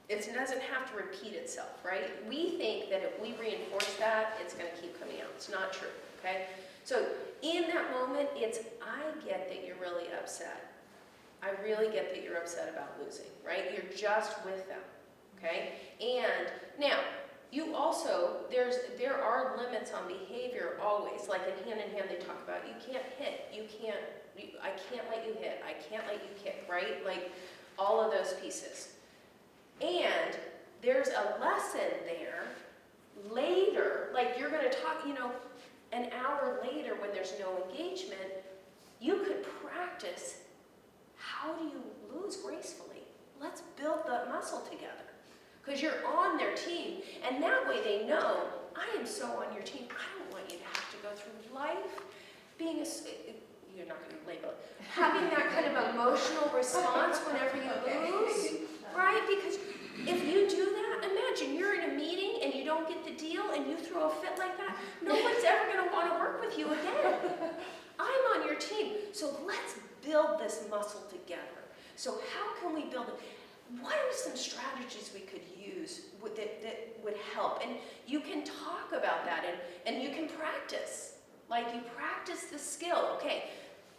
It doesn't have to repeat itself, right? We think that if we reinforce that, it's going to keep coming out. It's not true, okay? So in that moment, I get that you're really upset. I really get that you're upset about losing, right? You're just with them, okay? And now, you also, there are limits on behavior always. Like in hand, they talk about you can't hit, I can't let you hit, I can't let you kick, right? Like all of those pieces. And there's a lesson there later, like you're going to talk, an hour later when there's no engagement, you could practice how do you lose gracefully? Let's build the muscle together. Because you're on their team, and that way they know, I am so on your team, I don't want you to have to go through life being you're not going to label it, having that kind of emotional response whenever you lose, right? Because if you do that, imagine you're in a meeting and you don't get the deal and you throw a fit like that, nobody's ever going to want to work with you again. I'm on your team, so let's build this muscle together. So how can we build it? What are some strategies we could use that would help? And you can talk about that and you can practice. Like you practice the skill. Okay,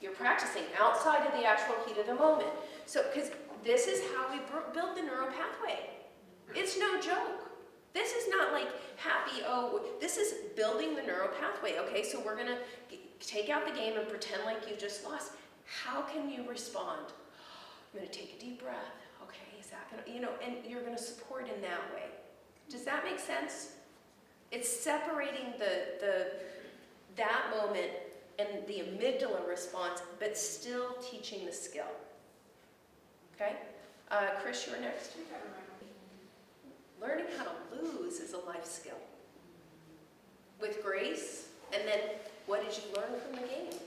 you're practicing outside of the actual heat of the moment. So, because this is how we build the neural pathway. It's no joke. This is not like happy, this is building the neural pathway. Okay, so we're going to take out the game and pretend like you just lost. How can you respond? I'm going to take a deep breath. Okay, is that going to, and you're going to support in that way. Does that make sense? It's separating that moment and the amygdala response, but still teaching the skill. Okay? Chris, you're next. Learning how to lose is a life skill. With grace, and then what did you learn from the game?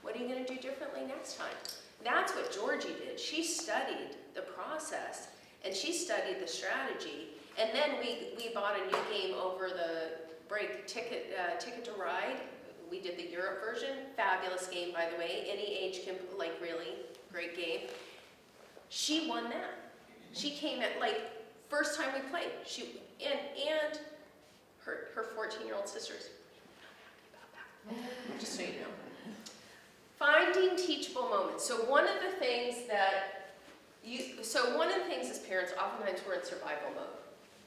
What are you going to do differently next time? That's what Georgie did. She studied the process, and she studied the strategy, and then we bought a new game over the break, Ticket to Ride. We did the Europe version. Fabulous game, by the way. Any age can, really great game. She won that. She came at, first time we played. And her 14-year-old sisters. Just so you know. Finding teachable moments. So one of the things as parents, oftentimes we're in survival mode,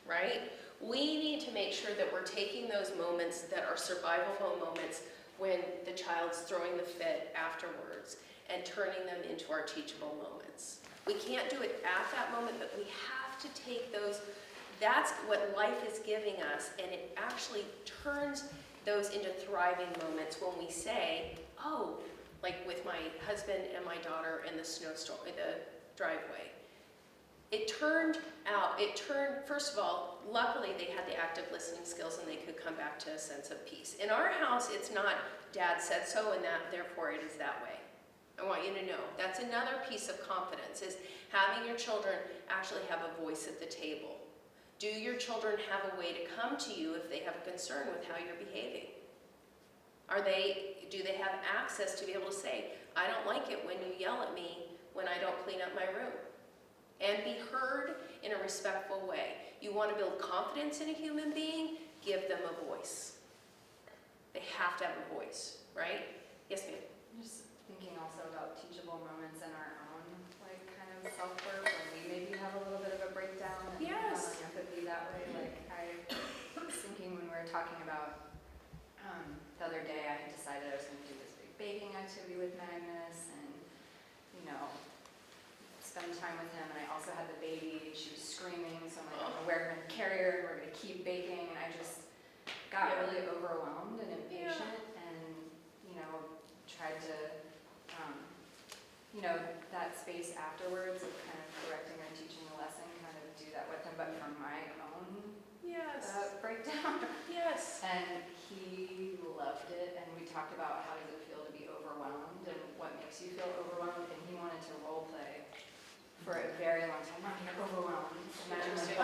right? We need to make sure that we're taking those moments that are survival moments when the child's throwing the fit afterwards and turning them into our teachable moments. We can't do it at that moment, but we have to take those. That's what life is giving us, and it actually turns those into thriving moments when we say, oh, like with my husband and my daughter in the snowstorm, the driveway. First of all, luckily they had the active listening skills and they could come back to a sense of peace. In our house, it's not dad said so and that therefore it is that way. I want you to know that's another piece of confidence, is having your children actually have a voice at the table. Do your children have a way to come to you if they have a concern with how you're behaving? Do they have access to be able to say, I don't like it when you yell at me when I don't clean up my room? And be heard in a respectful way. You want to build confidence in a human being? Give them a voice. They have to have a voice, right? Yes, ma'am. Just thinking also about teachable moments in our own, like, kind of self-work, when we maybe have a little bit of a breakdown and Yes. modeling empathy that way. Like, I was thinking when we were talking about the other day, I had decided I was going to do this big baking activity with Magnus and, you know, spend time with him. And I also had the baby. She was screaming, so I'm like, I'm going to wear her in the carrier and we're going to keep baking. And I just got really overwhelmed and impatient and, you know, tried to, you know, that space afterwards of kind of correcting or teaching a lesson, kind of do that with him, but from my own breakdown. Yes. And he loved it, and we talked about how does it feel to be overwhelmed and what makes you feel overwhelmed, and he wanted to role play for a very long time. Mom, you're overwhelmed. And I'm like,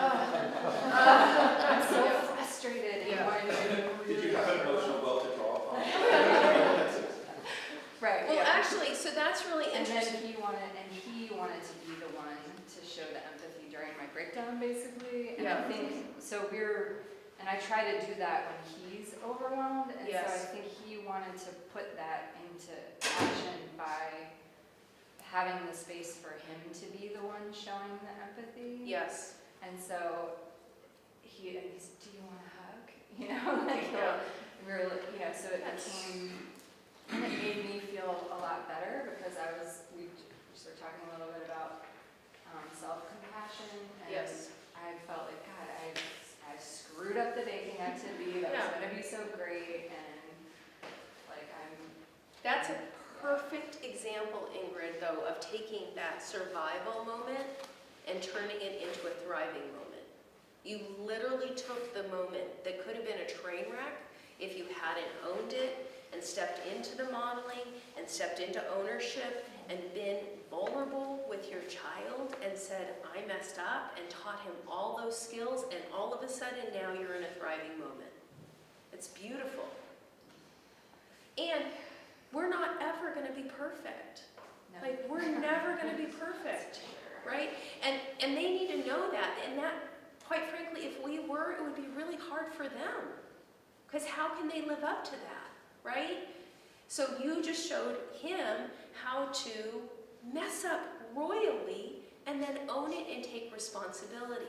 I'm so frustrated. And Did you have an emotional well to draw upon? Right. Well, yeah. actually, so that's really And then interesting. he wanted to be the one to show the empathy during my breakdown, basically. And I think, so and I try to do that when he's overwhelmed. And so I think he wanted to put that into action by having the space for him to be the one showing the empathy. Yes. And so he's, do you want a hug? You know, like, we were, you know, so it became, and it made me feel a lot better because we just were talking a little bit about self-compassion, and I felt like, God, I screwed up the baking activity that was going to be so great, and like That's a perfect example, Ingrid, though, of taking that survival moment and turning it into a thriving moment. You literally took the moment that could have been a train wreck if you hadn't owned it and stepped into the modeling and stepped into ownership and been vulnerable with your child and said, I messed up, and taught him all those skills, and all of a sudden now you're in a thriving moment. It's beautiful. And we're not ever going to be perfect. no. Like, we're never going to be perfect, right? And they need to know that. And that, quite frankly, if we were, it would be really hard for them. Because how can they live up to that, right? So you just showed him how to mess up royally and then own it and take responsibility.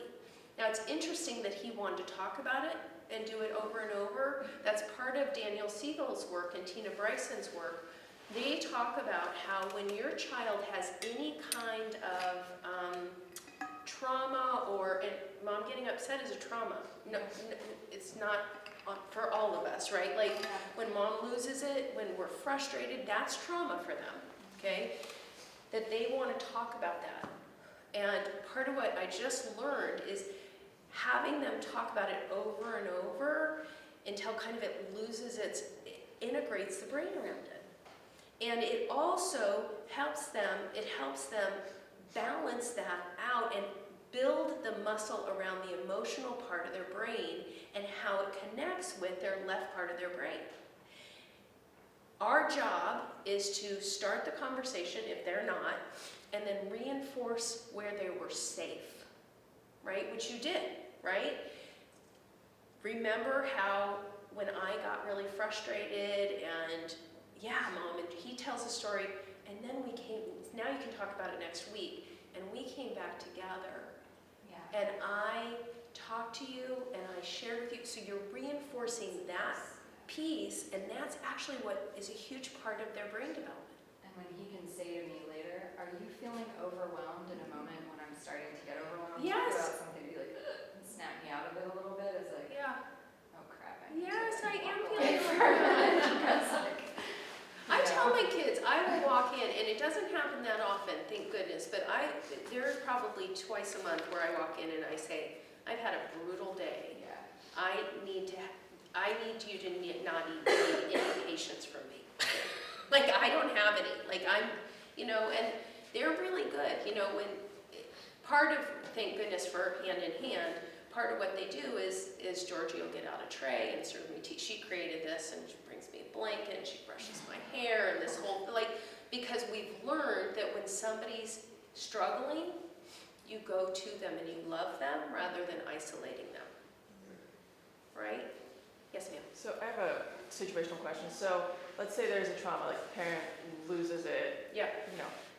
Now, it's interesting that he wanted to talk about it and do it over and over. That's part of Daniel Siegel's work and Tina Bryson's work. They talk about how when your child has any kind of trauma, and mom getting upset is a trauma. No, it's not for all of us, right? Like when mom loses it, when we're frustrated, that's trauma for them, okay? That they want to talk about that. And part of what I just learned is having them talk about it over and over until kind of it integrates the brain around it. And it also helps them balance that out and build the muscle around the emotional part of their brain and how it connects with their left part of their brain. Our job is to start the conversation, if they're not, and then reinforce where they were safe, right? Which you did, right? Remember how when I got really frustrated and, yeah, Mom, and he tells a story, and then now you can talk about it next week, and we came back together. And I talked to you, and I shared with you, so you're reinforcing that piece, and that's actually what is a huge part of their brain development. And when he can say to me later, are you feeling overwhelmed in a moment when I'm starting to get overwhelmed? Yes. Talk about something to be like, ugh, and snap me out of it a little bit. It's like, oh crap, I need Yes, to I am walk away feeling for a minute. Because, like, I tell my kids, I will walk in, and it doesn't happen that often, thank goodness, but there are probably twice a month where I walk in and I say, I've had a brutal day. Yeah. I need you to not need any patience from me. Like, I don't have any. Like, I'm, and they're really good. When part of, thank goodness for hand in hand, part of what they do is Georgie will get out a tray and serve me tea. She created this, and she brings me a blanket, and she brushes my hair, and this whole, because we've learned that when somebody's struggling, you go to them and you love them rather than isolating them. Right? Yes, ma'am. So I have a situational question. So let's say there's a trauma, like the parent loses it, Yeah.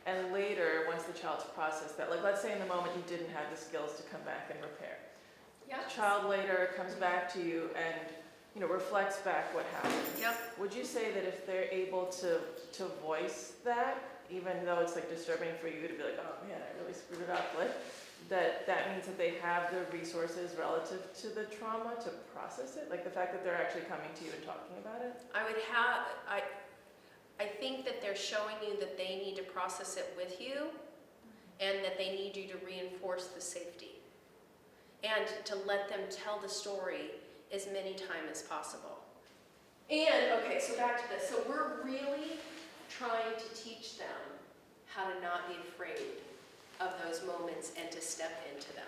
and later, once the child's processed that, like let's say in the moment you didn't have the skills to come back and repair. Yeah. The child later comes back to you and, reflects back what happened. Yep. Would you say that if they're able to voice that, even though it's like disturbing for you to be like, oh man, I really screwed it up, like that means that they have the resources relative to the trauma to process it? Like the fact that they're actually coming to you and talking about it? I think that they're showing you that they need to process it with you and that they need you to reinforce the safety and to let them tell the story as many times as possible. And, okay, so back to this. So we're really trying to teach them how to not be afraid of those moments and to step into them,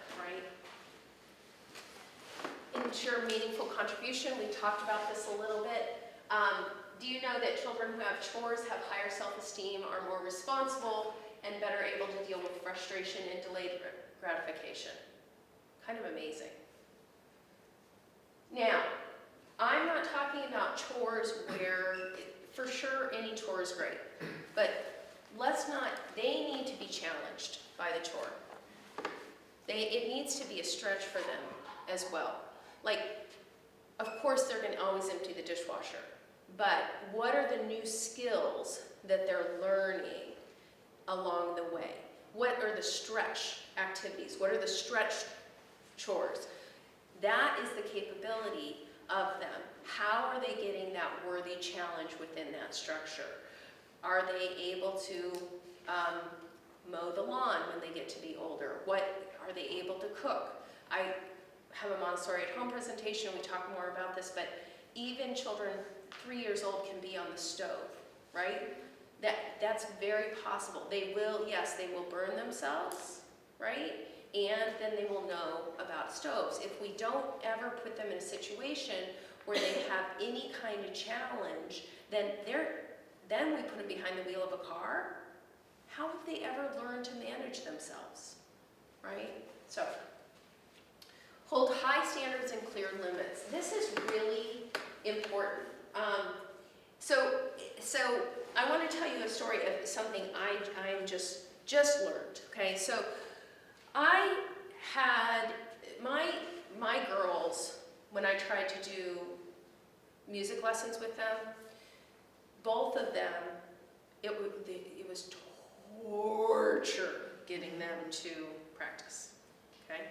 right? Ensure meaningful contribution. We talked about this a little bit. Do you know that children who have chores have higher self-esteem, are more responsible, and better able to deal with frustration and delayed gratification? Kind of amazing. Now, I'm not talking about chores where, for sure, any chore is great, but they need to be challenged by the chore. It needs to be a stretch for them as well. Like, of course they're going to always empty the dishwasher, but what are the new skills that they're learning along the way? What are the stretch activities? What are the stretch chores? That is the capability of them. How are they getting that worthy challenge within that structure? Are they able to mow the lawn when they get to be older? Are they able to cook? I have a Montessori at home presentation. We talk more about this, but even children 3 years old can be on the stove, right? That's very possible. They will burn themselves, right? And then they will know about stoves. If we don't ever put them in a situation where they have any kind of challenge, then we put them behind the wheel of a car. How have they ever learned to manage themselves, right? So, hold high standards and clear limits. This is really important. So I want to tell you a story of something I just learned. Okay, so I had my girls, when I tried to do music lessons with them, both of them, it was torture getting them to practice. Okay.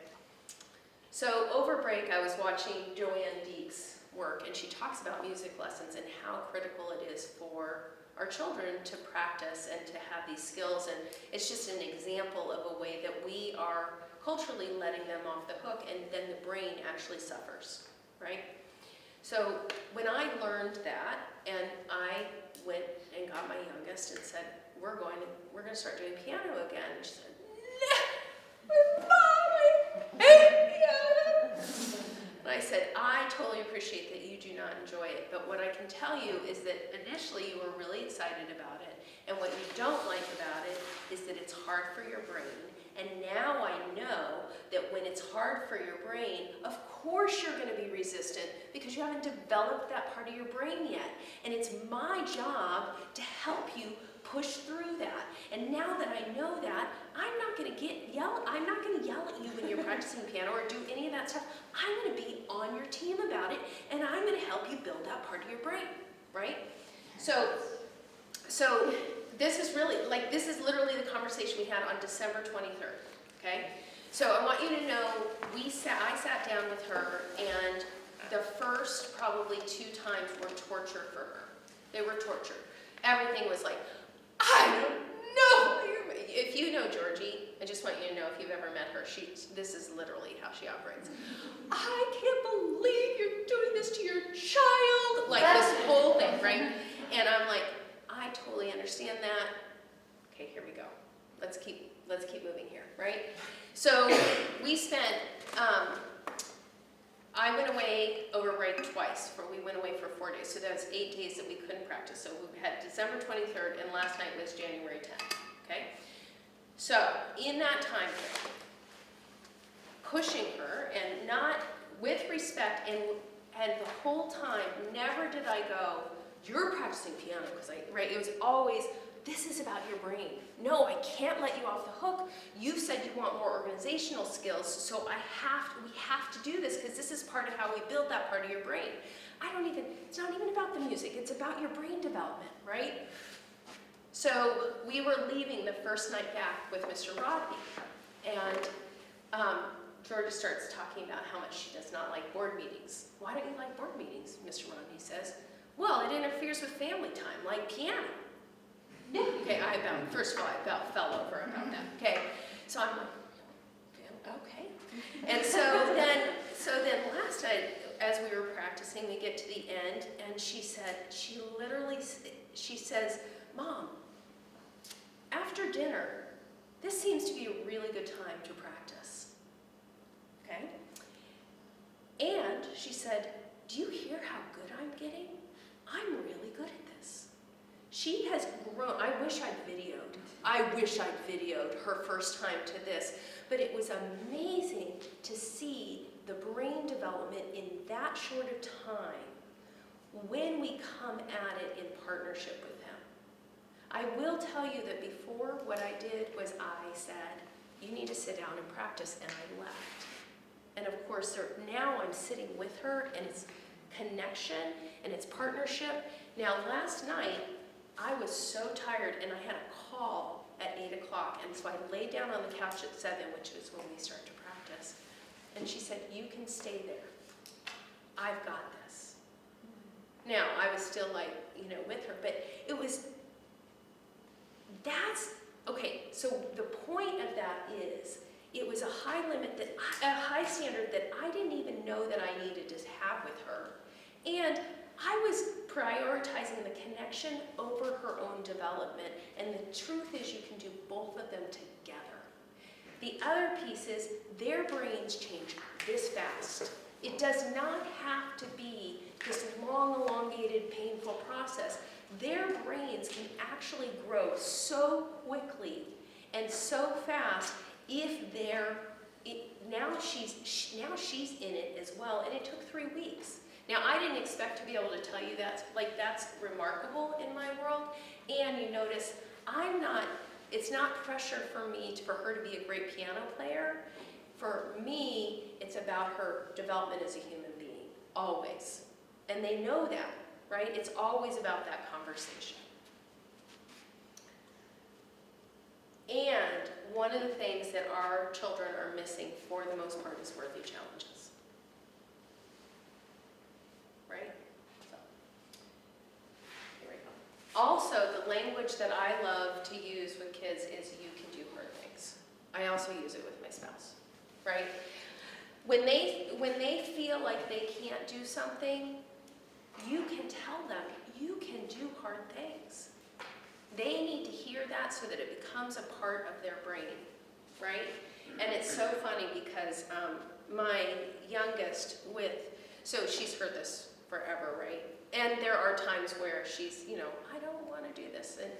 So over break, I was watching Joanne Deek's work, and she talks about music lessons and how critical it is for our children to practice and to have these skills. And it's just an example of a way that we are culturally letting them off the hook, and then the brain actually suffers, right? So when I learned that, and I went and got my youngest and said, we're going to start doing piano again. And she said, no, Mom, I hate piano. And I said, I totally appreciate that you do not enjoy it, but what I can tell you is that initially you were really excited about it, and what you don't like about it is that it's hard for your brain. And now I know that when it's hard for your brain, of course you're going to be resistant because you haven't developed that part of your brain yet. And it's my job to help you push through that. And now that I know that, I'm not going to yell at you when you're practicing piano or do any of that stuff. I'm going to be on your team about it, and I'm going to help you build that part of your brain, right? So this is literally the conversation we had on December 23rd, okay? So I want you to know, I sat down with her, and the first probably 2 times were torture for her. They were torture. Everything was like, I don't know, if you know Georgie, I just want you to know, if you've ever met her, this is literally how she operates. I can't believe you're doing this to your child, like this whole thing, right? And I'm like, I totally understand that. Okay, here we go. Let's keep moving here, right? So we spent, I went away over break twice. We went away for 4 days, so that's 8 days that we couldn't practice. So we had December 23rd, and last night was January 10th, okay? So in that time frame, pushing her, and not with respect, and the whole time, never did I go, you're practicing piano, because right? It was always, this is about your brain. No, I can't let you off the hook. You said you want more organizational skills, so we have to do this, because this is part of how we build that part of your brain. It's not even about the music, it's about your brain development, right? So we were leaving the first night back with Mr. Rodney, and Georgia starts talking about how much she does not like board meetings. Why don't you like board meetings? Mr. Rodney says, well, it interferes with family time, like piano. Okay, first of all, I about fell over about that, okay? So I'm like, okay. And so then last night, as we were practicing, we get to the end, and she says, Mom, after dinner, this seems to be a really good time to practice, okay? And she said, do you hear how good I'm getting? I'm really good at this. She has grown. I wish I'd videoed her first time to this, but it was amazing to see the brain development in that short of time when we come at it in partnership with him. I will tell you that before, what I did was I said, you need to sit down and practice, and I left. And of course, now I'm sitting with her, and it's connection, and it's partnership. Now, last night, I was so tired, and I had a call at 8 o'clock, and so I laid down on the couch at 7, which is when we start to practice. And she said, you can stay there. I've got this. Now, I was still with her, but okay, so the point of that is, it was a high standard that I didn't even know that I needed to have with her. And I was prioritizing the connection over her own development, and the truth is you can do both of them together. The other piece is their brains change this fast. It does not have to be this long, elongated, painful process. Their brains can actually grow so quickly and so fast now she's in it as well, and it took 3 weeks. Now, I didn't expect to be able to tell you that's remarkable in my world, and you notice it's not pressure for her to be a great piano player. For me, it's about her development as a human being, always. And they know that, right? It's always about that conversation. And one of the things that our children are missing for the most part is worthy challenges. Right? So, here we go. Also, the language that I love to use with kids is you can do hard things. I also use it with my spouse, right? When they feel like they can't do something, you can tell them, you can do hard things. They need to hear that so that it becomes a part of their brain, right? And it's so funny because my youngest so she's heard this forever, right? And there are times where she's, I don't want to do this. And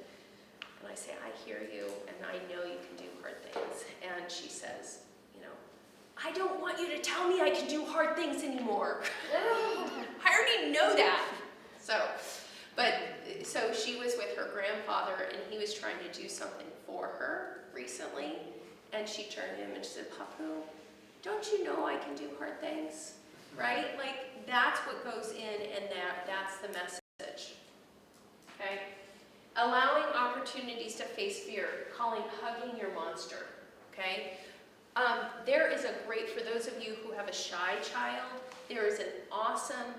I say, I hear you, and I know you can do hard things. And she says, I don't want you to tell me I can do hard things anymore. I already know that. So she was with her grandfather, and he was trying to do something for her recently. And she turned to him and she said, Papu, don't you know I can do hard things? Right? Like, that's what goes in, and that's the message. Okay? Allowing opportunities to face fear, hugging your monster. Okay? There is for those of you who have a shy child, there is an awesome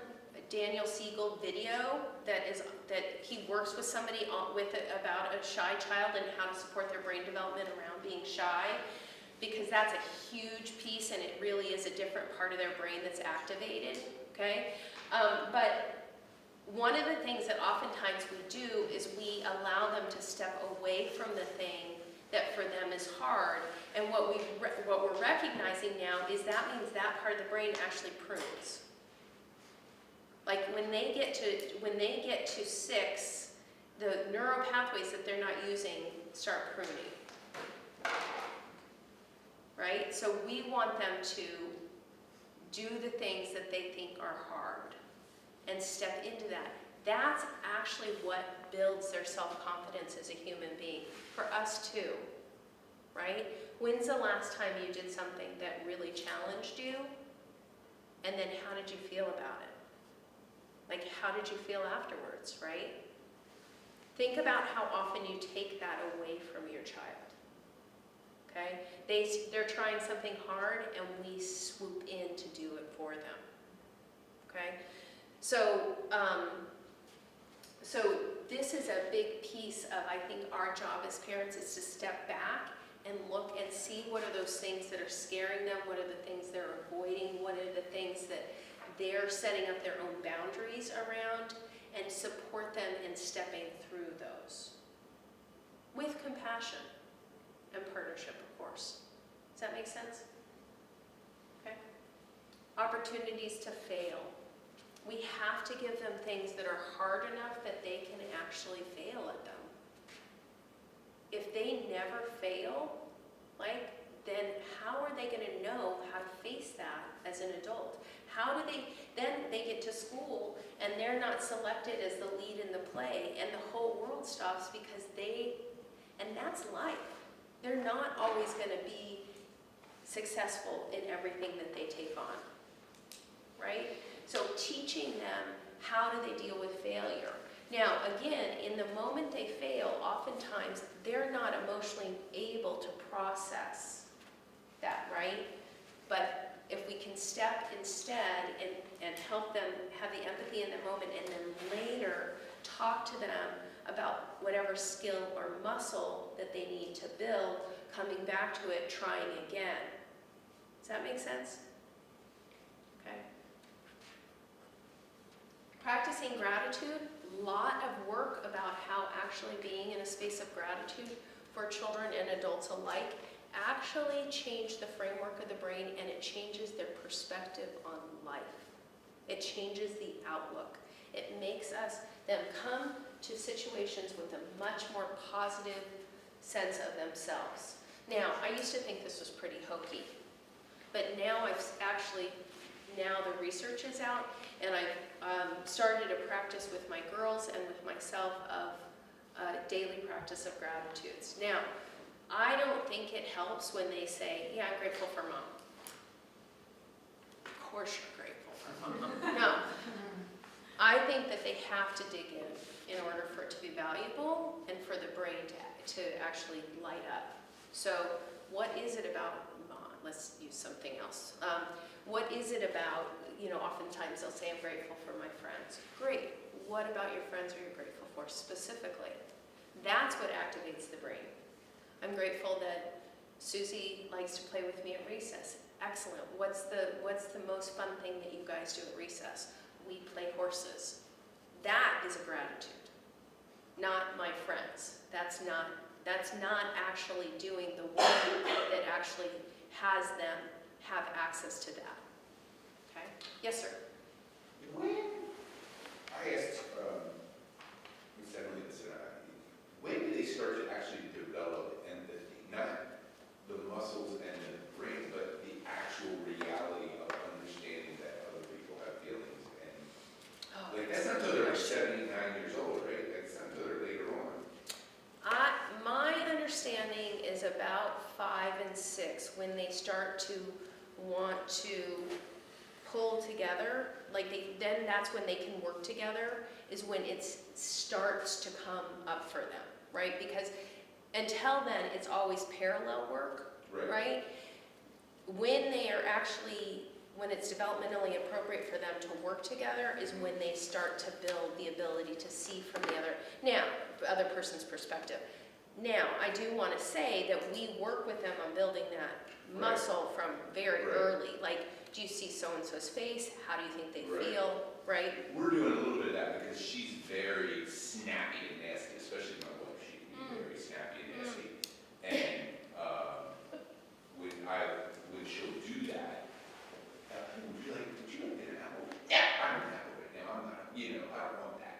Daniel Siegel video that he works with somebody about a shy child and how to support their brain development around being shy, because that's a huge piece and it really is a different part of their brain that's activated, okay? But one of the things that oftentimes we do is we allow them to step away from the thing that for them is hard, and what we're recognizing now is that means that part of the brain actually prunes. Like when they get to 6, the neural pathways that they're not using start pruning. Right? So we want them to do the things that they think are hard and step into that. That's actually what builds their self-confidence as a human being. For us too, right? When's the last time you did something that really challenged you? And then how did you feel about it? Like, how did you feel afterwards, right? Think about how often you take that away from your child, okay? They're trying something hard and we swoop in to do it for them, okay? So this is a big piece of, I think, our job as parents is to step back and look and see what are those things that are scaring them, what are the things they're avoiding, what are the things that they're setting up their own boundaries around, and support them in stepping through those. With compassion and partnership, of course. Does that make sense? Okay. Opportunities to fail. We have to give them things that are hard enough that they can actually fail at them. If they never fail, then how are they going to know how to face that as an adult? Then they get to school and they're not selected as the lead in the play and the whole world stops because and that's life. They're not always going to be successful in everything that they take on, right? So teaching them, how do they deal with failure? Now, again, in the moment they fail, oftentimes they're not emotionally able to process that, right? But if we can step instead and help them have the empathy in the moment and then later talk to them about whatever skill or muscle that they need to build, coming back to it, trying again. Does that make sense? Okay. Practicing gratitude, lot of work about how actually being in a space of gratitude for children and adults alike actually change the framework of the brain, and it changes their perspective on life. It changes the outlook. It makes them come to situations with a much more positive sense of themselves. Now, I used to think this was pretty hokey, but now now the research is out, and I've started a practice with my girls and with myself of daily practice of gratitudes. Now, I don't think it helps when they say, yeah, I'm grateful for mom. Of course you're grateful for mom. No. I think that they have to dig in order for it to be valuable and for the brain to actually light up. So what is it about mom? Let's use something else. What is it about, oftentimes they'll say, I'm grateful for my friends. Great. What about your friends are you grateful for specifically? That's what activates the brain. I'm grateful that Susie likes to play with me at recess. Excellent. What's the most fun thing that you guys do at recess? We play horses. That is a gratitude, not my friends. That's not actually doing the work that actually has them have access to that. Okay? Yes, sir. I asked Ms. Emily this, when do they start to actually develop empathy? Not the muscles and the brain, but the actual reality of understanding that other people have feelings. And that's not until they're 79 years old, right? That's not until they're later on. My understanding is about 5 and 6 when they start to want to pull together. Then that's when they can work together, is when it starts to come up for them, right? Because until then, it's always parallel work, right? When they are actually when it's developmentally appropriate for them to work together is when they start to build the ability to see from the other person's perspective. Now, I do want to say that we work with them on building that muscle from very early. Like, do you see so-and-so's face? How do you think they feel, right? We're doing a little bit of that because she's very snappy and nasty, especially my wife. She can be very snappy and nasty. And when she'll do that, we'll be like, would you like an apple? Yeah, I want an apple right now. I'm not, I don't want that.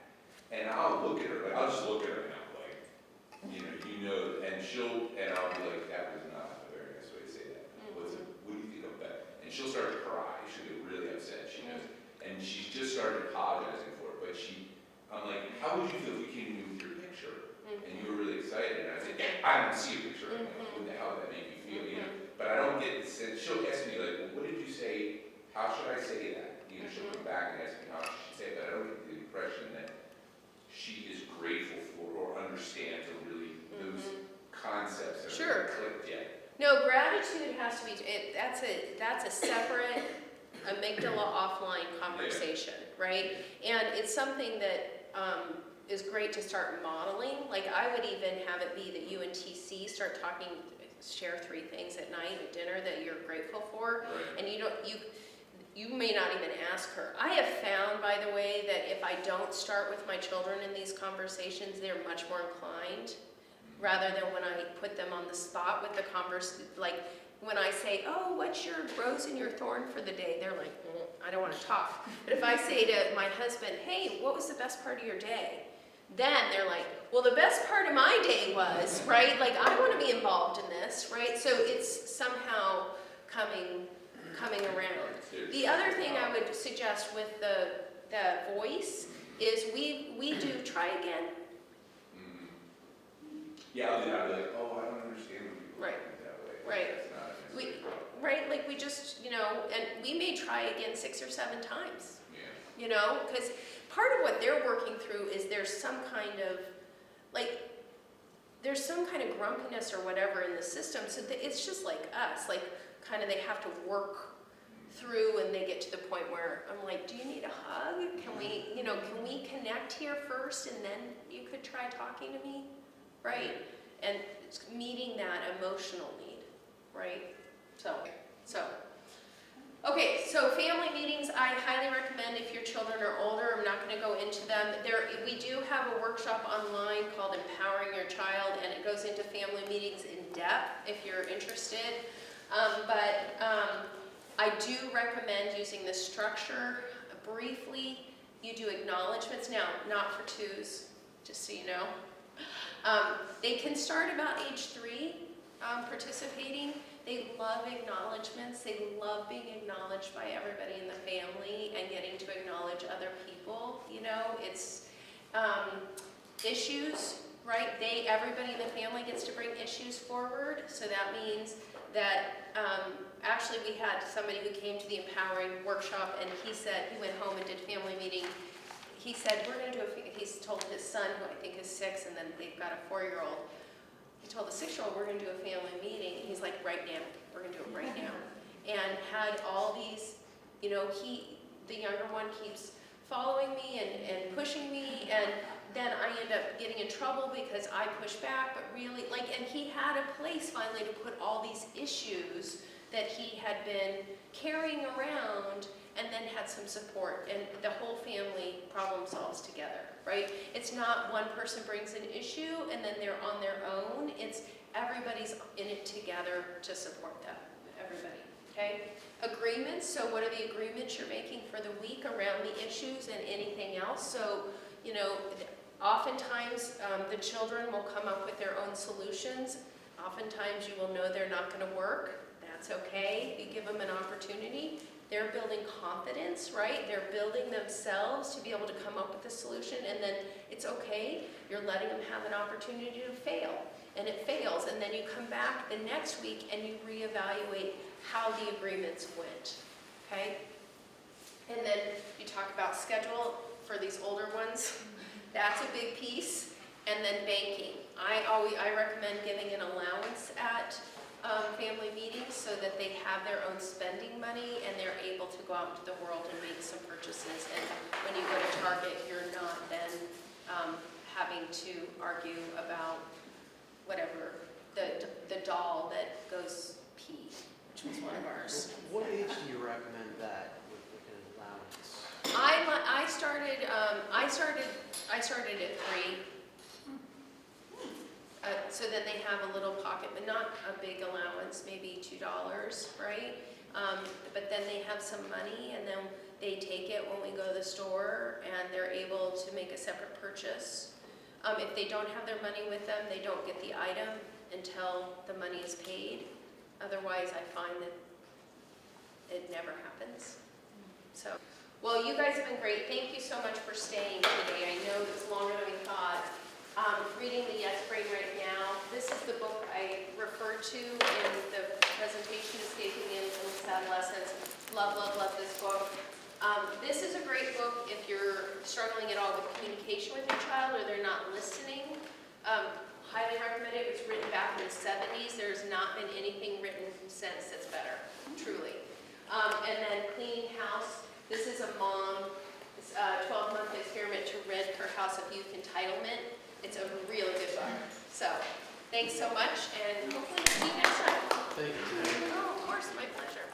And I'll look at her, I'll just look at her now, like, and I'll be like, that was not a very nice way to say that. What do you think of that? And she'll start to cry. She'll get really upset. She knows. And she's just started apologizing for it. But I'm like, how would you feel if we came to you with your picture? And you were really excited. And I said, I don't see a picture right now. What the hell did that make you feel? But I don't get the sense. She'll ask me, like, well, what did you say? How should I say that? She'll come back and ask me how she should say it. But I don't get the impression that she is grateful for or understands or really those concepts that are clicked yet. No, gratitude has to be, that's a separate amygdala offline conversation, right? And it's something that is great to start modeling. Like, I would even have it be that you and TC start talking, share 3 things at night at dinner that you're grateful for, and you may not even ask her. I have found, by the way, that if I don't start with my children in these conversations, they're much more inclined, rather than when I put them on the spot with the like when I say, oh, what's your rose and your thorn for the day? They're like, I don't want to talk. But if I say to my husband, hey, what was the best part of your day? Then they're like, well, the best part of my day was, right? Like, I want to be involved in this, right? So it's somehow coming around. The other thing I would suggest with the voice is we do try again. Yeah, I'll do that. I'll be like, oh, I don't understand when people think that way. Right. That's not necessarily wrong. Like we just, and we may try again 6 or 7 times. Yeah. Because part of what they're working through is there's some kind of grumpiness or whatever in the system. So it's just like us, like kind of they have to work through, and they get to the point where I'm like, do you need a hug? Can we connect here first, and then you could try talking to me, right? And it's meeting that emotional need, right? Okay, so family meetings, I highly recommend if your children are older. I'm not going to go into them. We do have a workshop online called Empowering Your Child, and it goes into family meetings in depth if you're interested. I do recommend using this structure briefly. You do acknowledgments now, not for 2s, just so you know. They can start about age 3 participating. They love acknowledgments. They love being acknowledged by everybody in the family and getting to acknowledge other people. It's issues, right? Everybody in the family gets to bring issues forward. So that means that actually we had somebody who came to the Empowering workshop, and he went home and did family meeting. He said, we're going to do he's told his son, who I think is 6, and then they've got a 4-year-old. He told the 6-year-old, we're going to do a family meeting. And he's like, right now, we're going to do it right now. And had all these, the younger one keeps following me and pushing me, and then I end up getting in trouble because I push back, but really, and he had a place finally to put all these issues that he had been carrying around, and then had some support, and the whole family problem solves together, right? It's not one person brings an issue and then they're on their own. It's everybody's in it together to support them, everybody, okay? Agreements, so what are the agreements you're making for the week around the issues and anything else? So, oftentimes the children will come up with their own solutions. Oftentimes you will know they're not gonna work. That's okay, you give them an opportunity. They're building confidence, right? They're building themselves to be able to come up with a solution, and then it's okay. You're letting them have an opportunity to fail, and it fails, and then you come back the next week and you reevaluate how the agreements went, okay? And then you talk about schedule for these older ones. That's a big piece. And then banking. I recommend giving an allowance at family meetings so that they have their own spending money and they're able to go out into the world and make some purchases. And when you go to Target, you're not then having to argue about whatever, the doll that goes pee, which was one of ours. What age do you recommend that with like an allowance? I started at 3. So then they have a little pocket, but not a big allowance, maybe $2, right? But then they have some money and then they take it when we go to the store and they're able to make a separate purchase. If they don't have their money with them, they don't get the item until the money is paid. Otherwise, I find that it never happens. So, well, you guys have been great. Thank you so much for staying today. I know it's longer than we thought. Reading the Yes Brain right now. This is the book I referred to in the presentation, Escaping the Influence of Adolescents. Love, love, love this book. This is a great book if you're struggling at all with communication with your child or they're not listening. Highly recommend it. It was written back in the 70s. There's not been anything written since that's better, truly. And then Cleaning House. This is a mom, 12-month experiment to rid her house of youth entitlement. It's a really good book. So, thanks so much, and hopefully see you next time. Thank you. Oh, of course, my pleasure.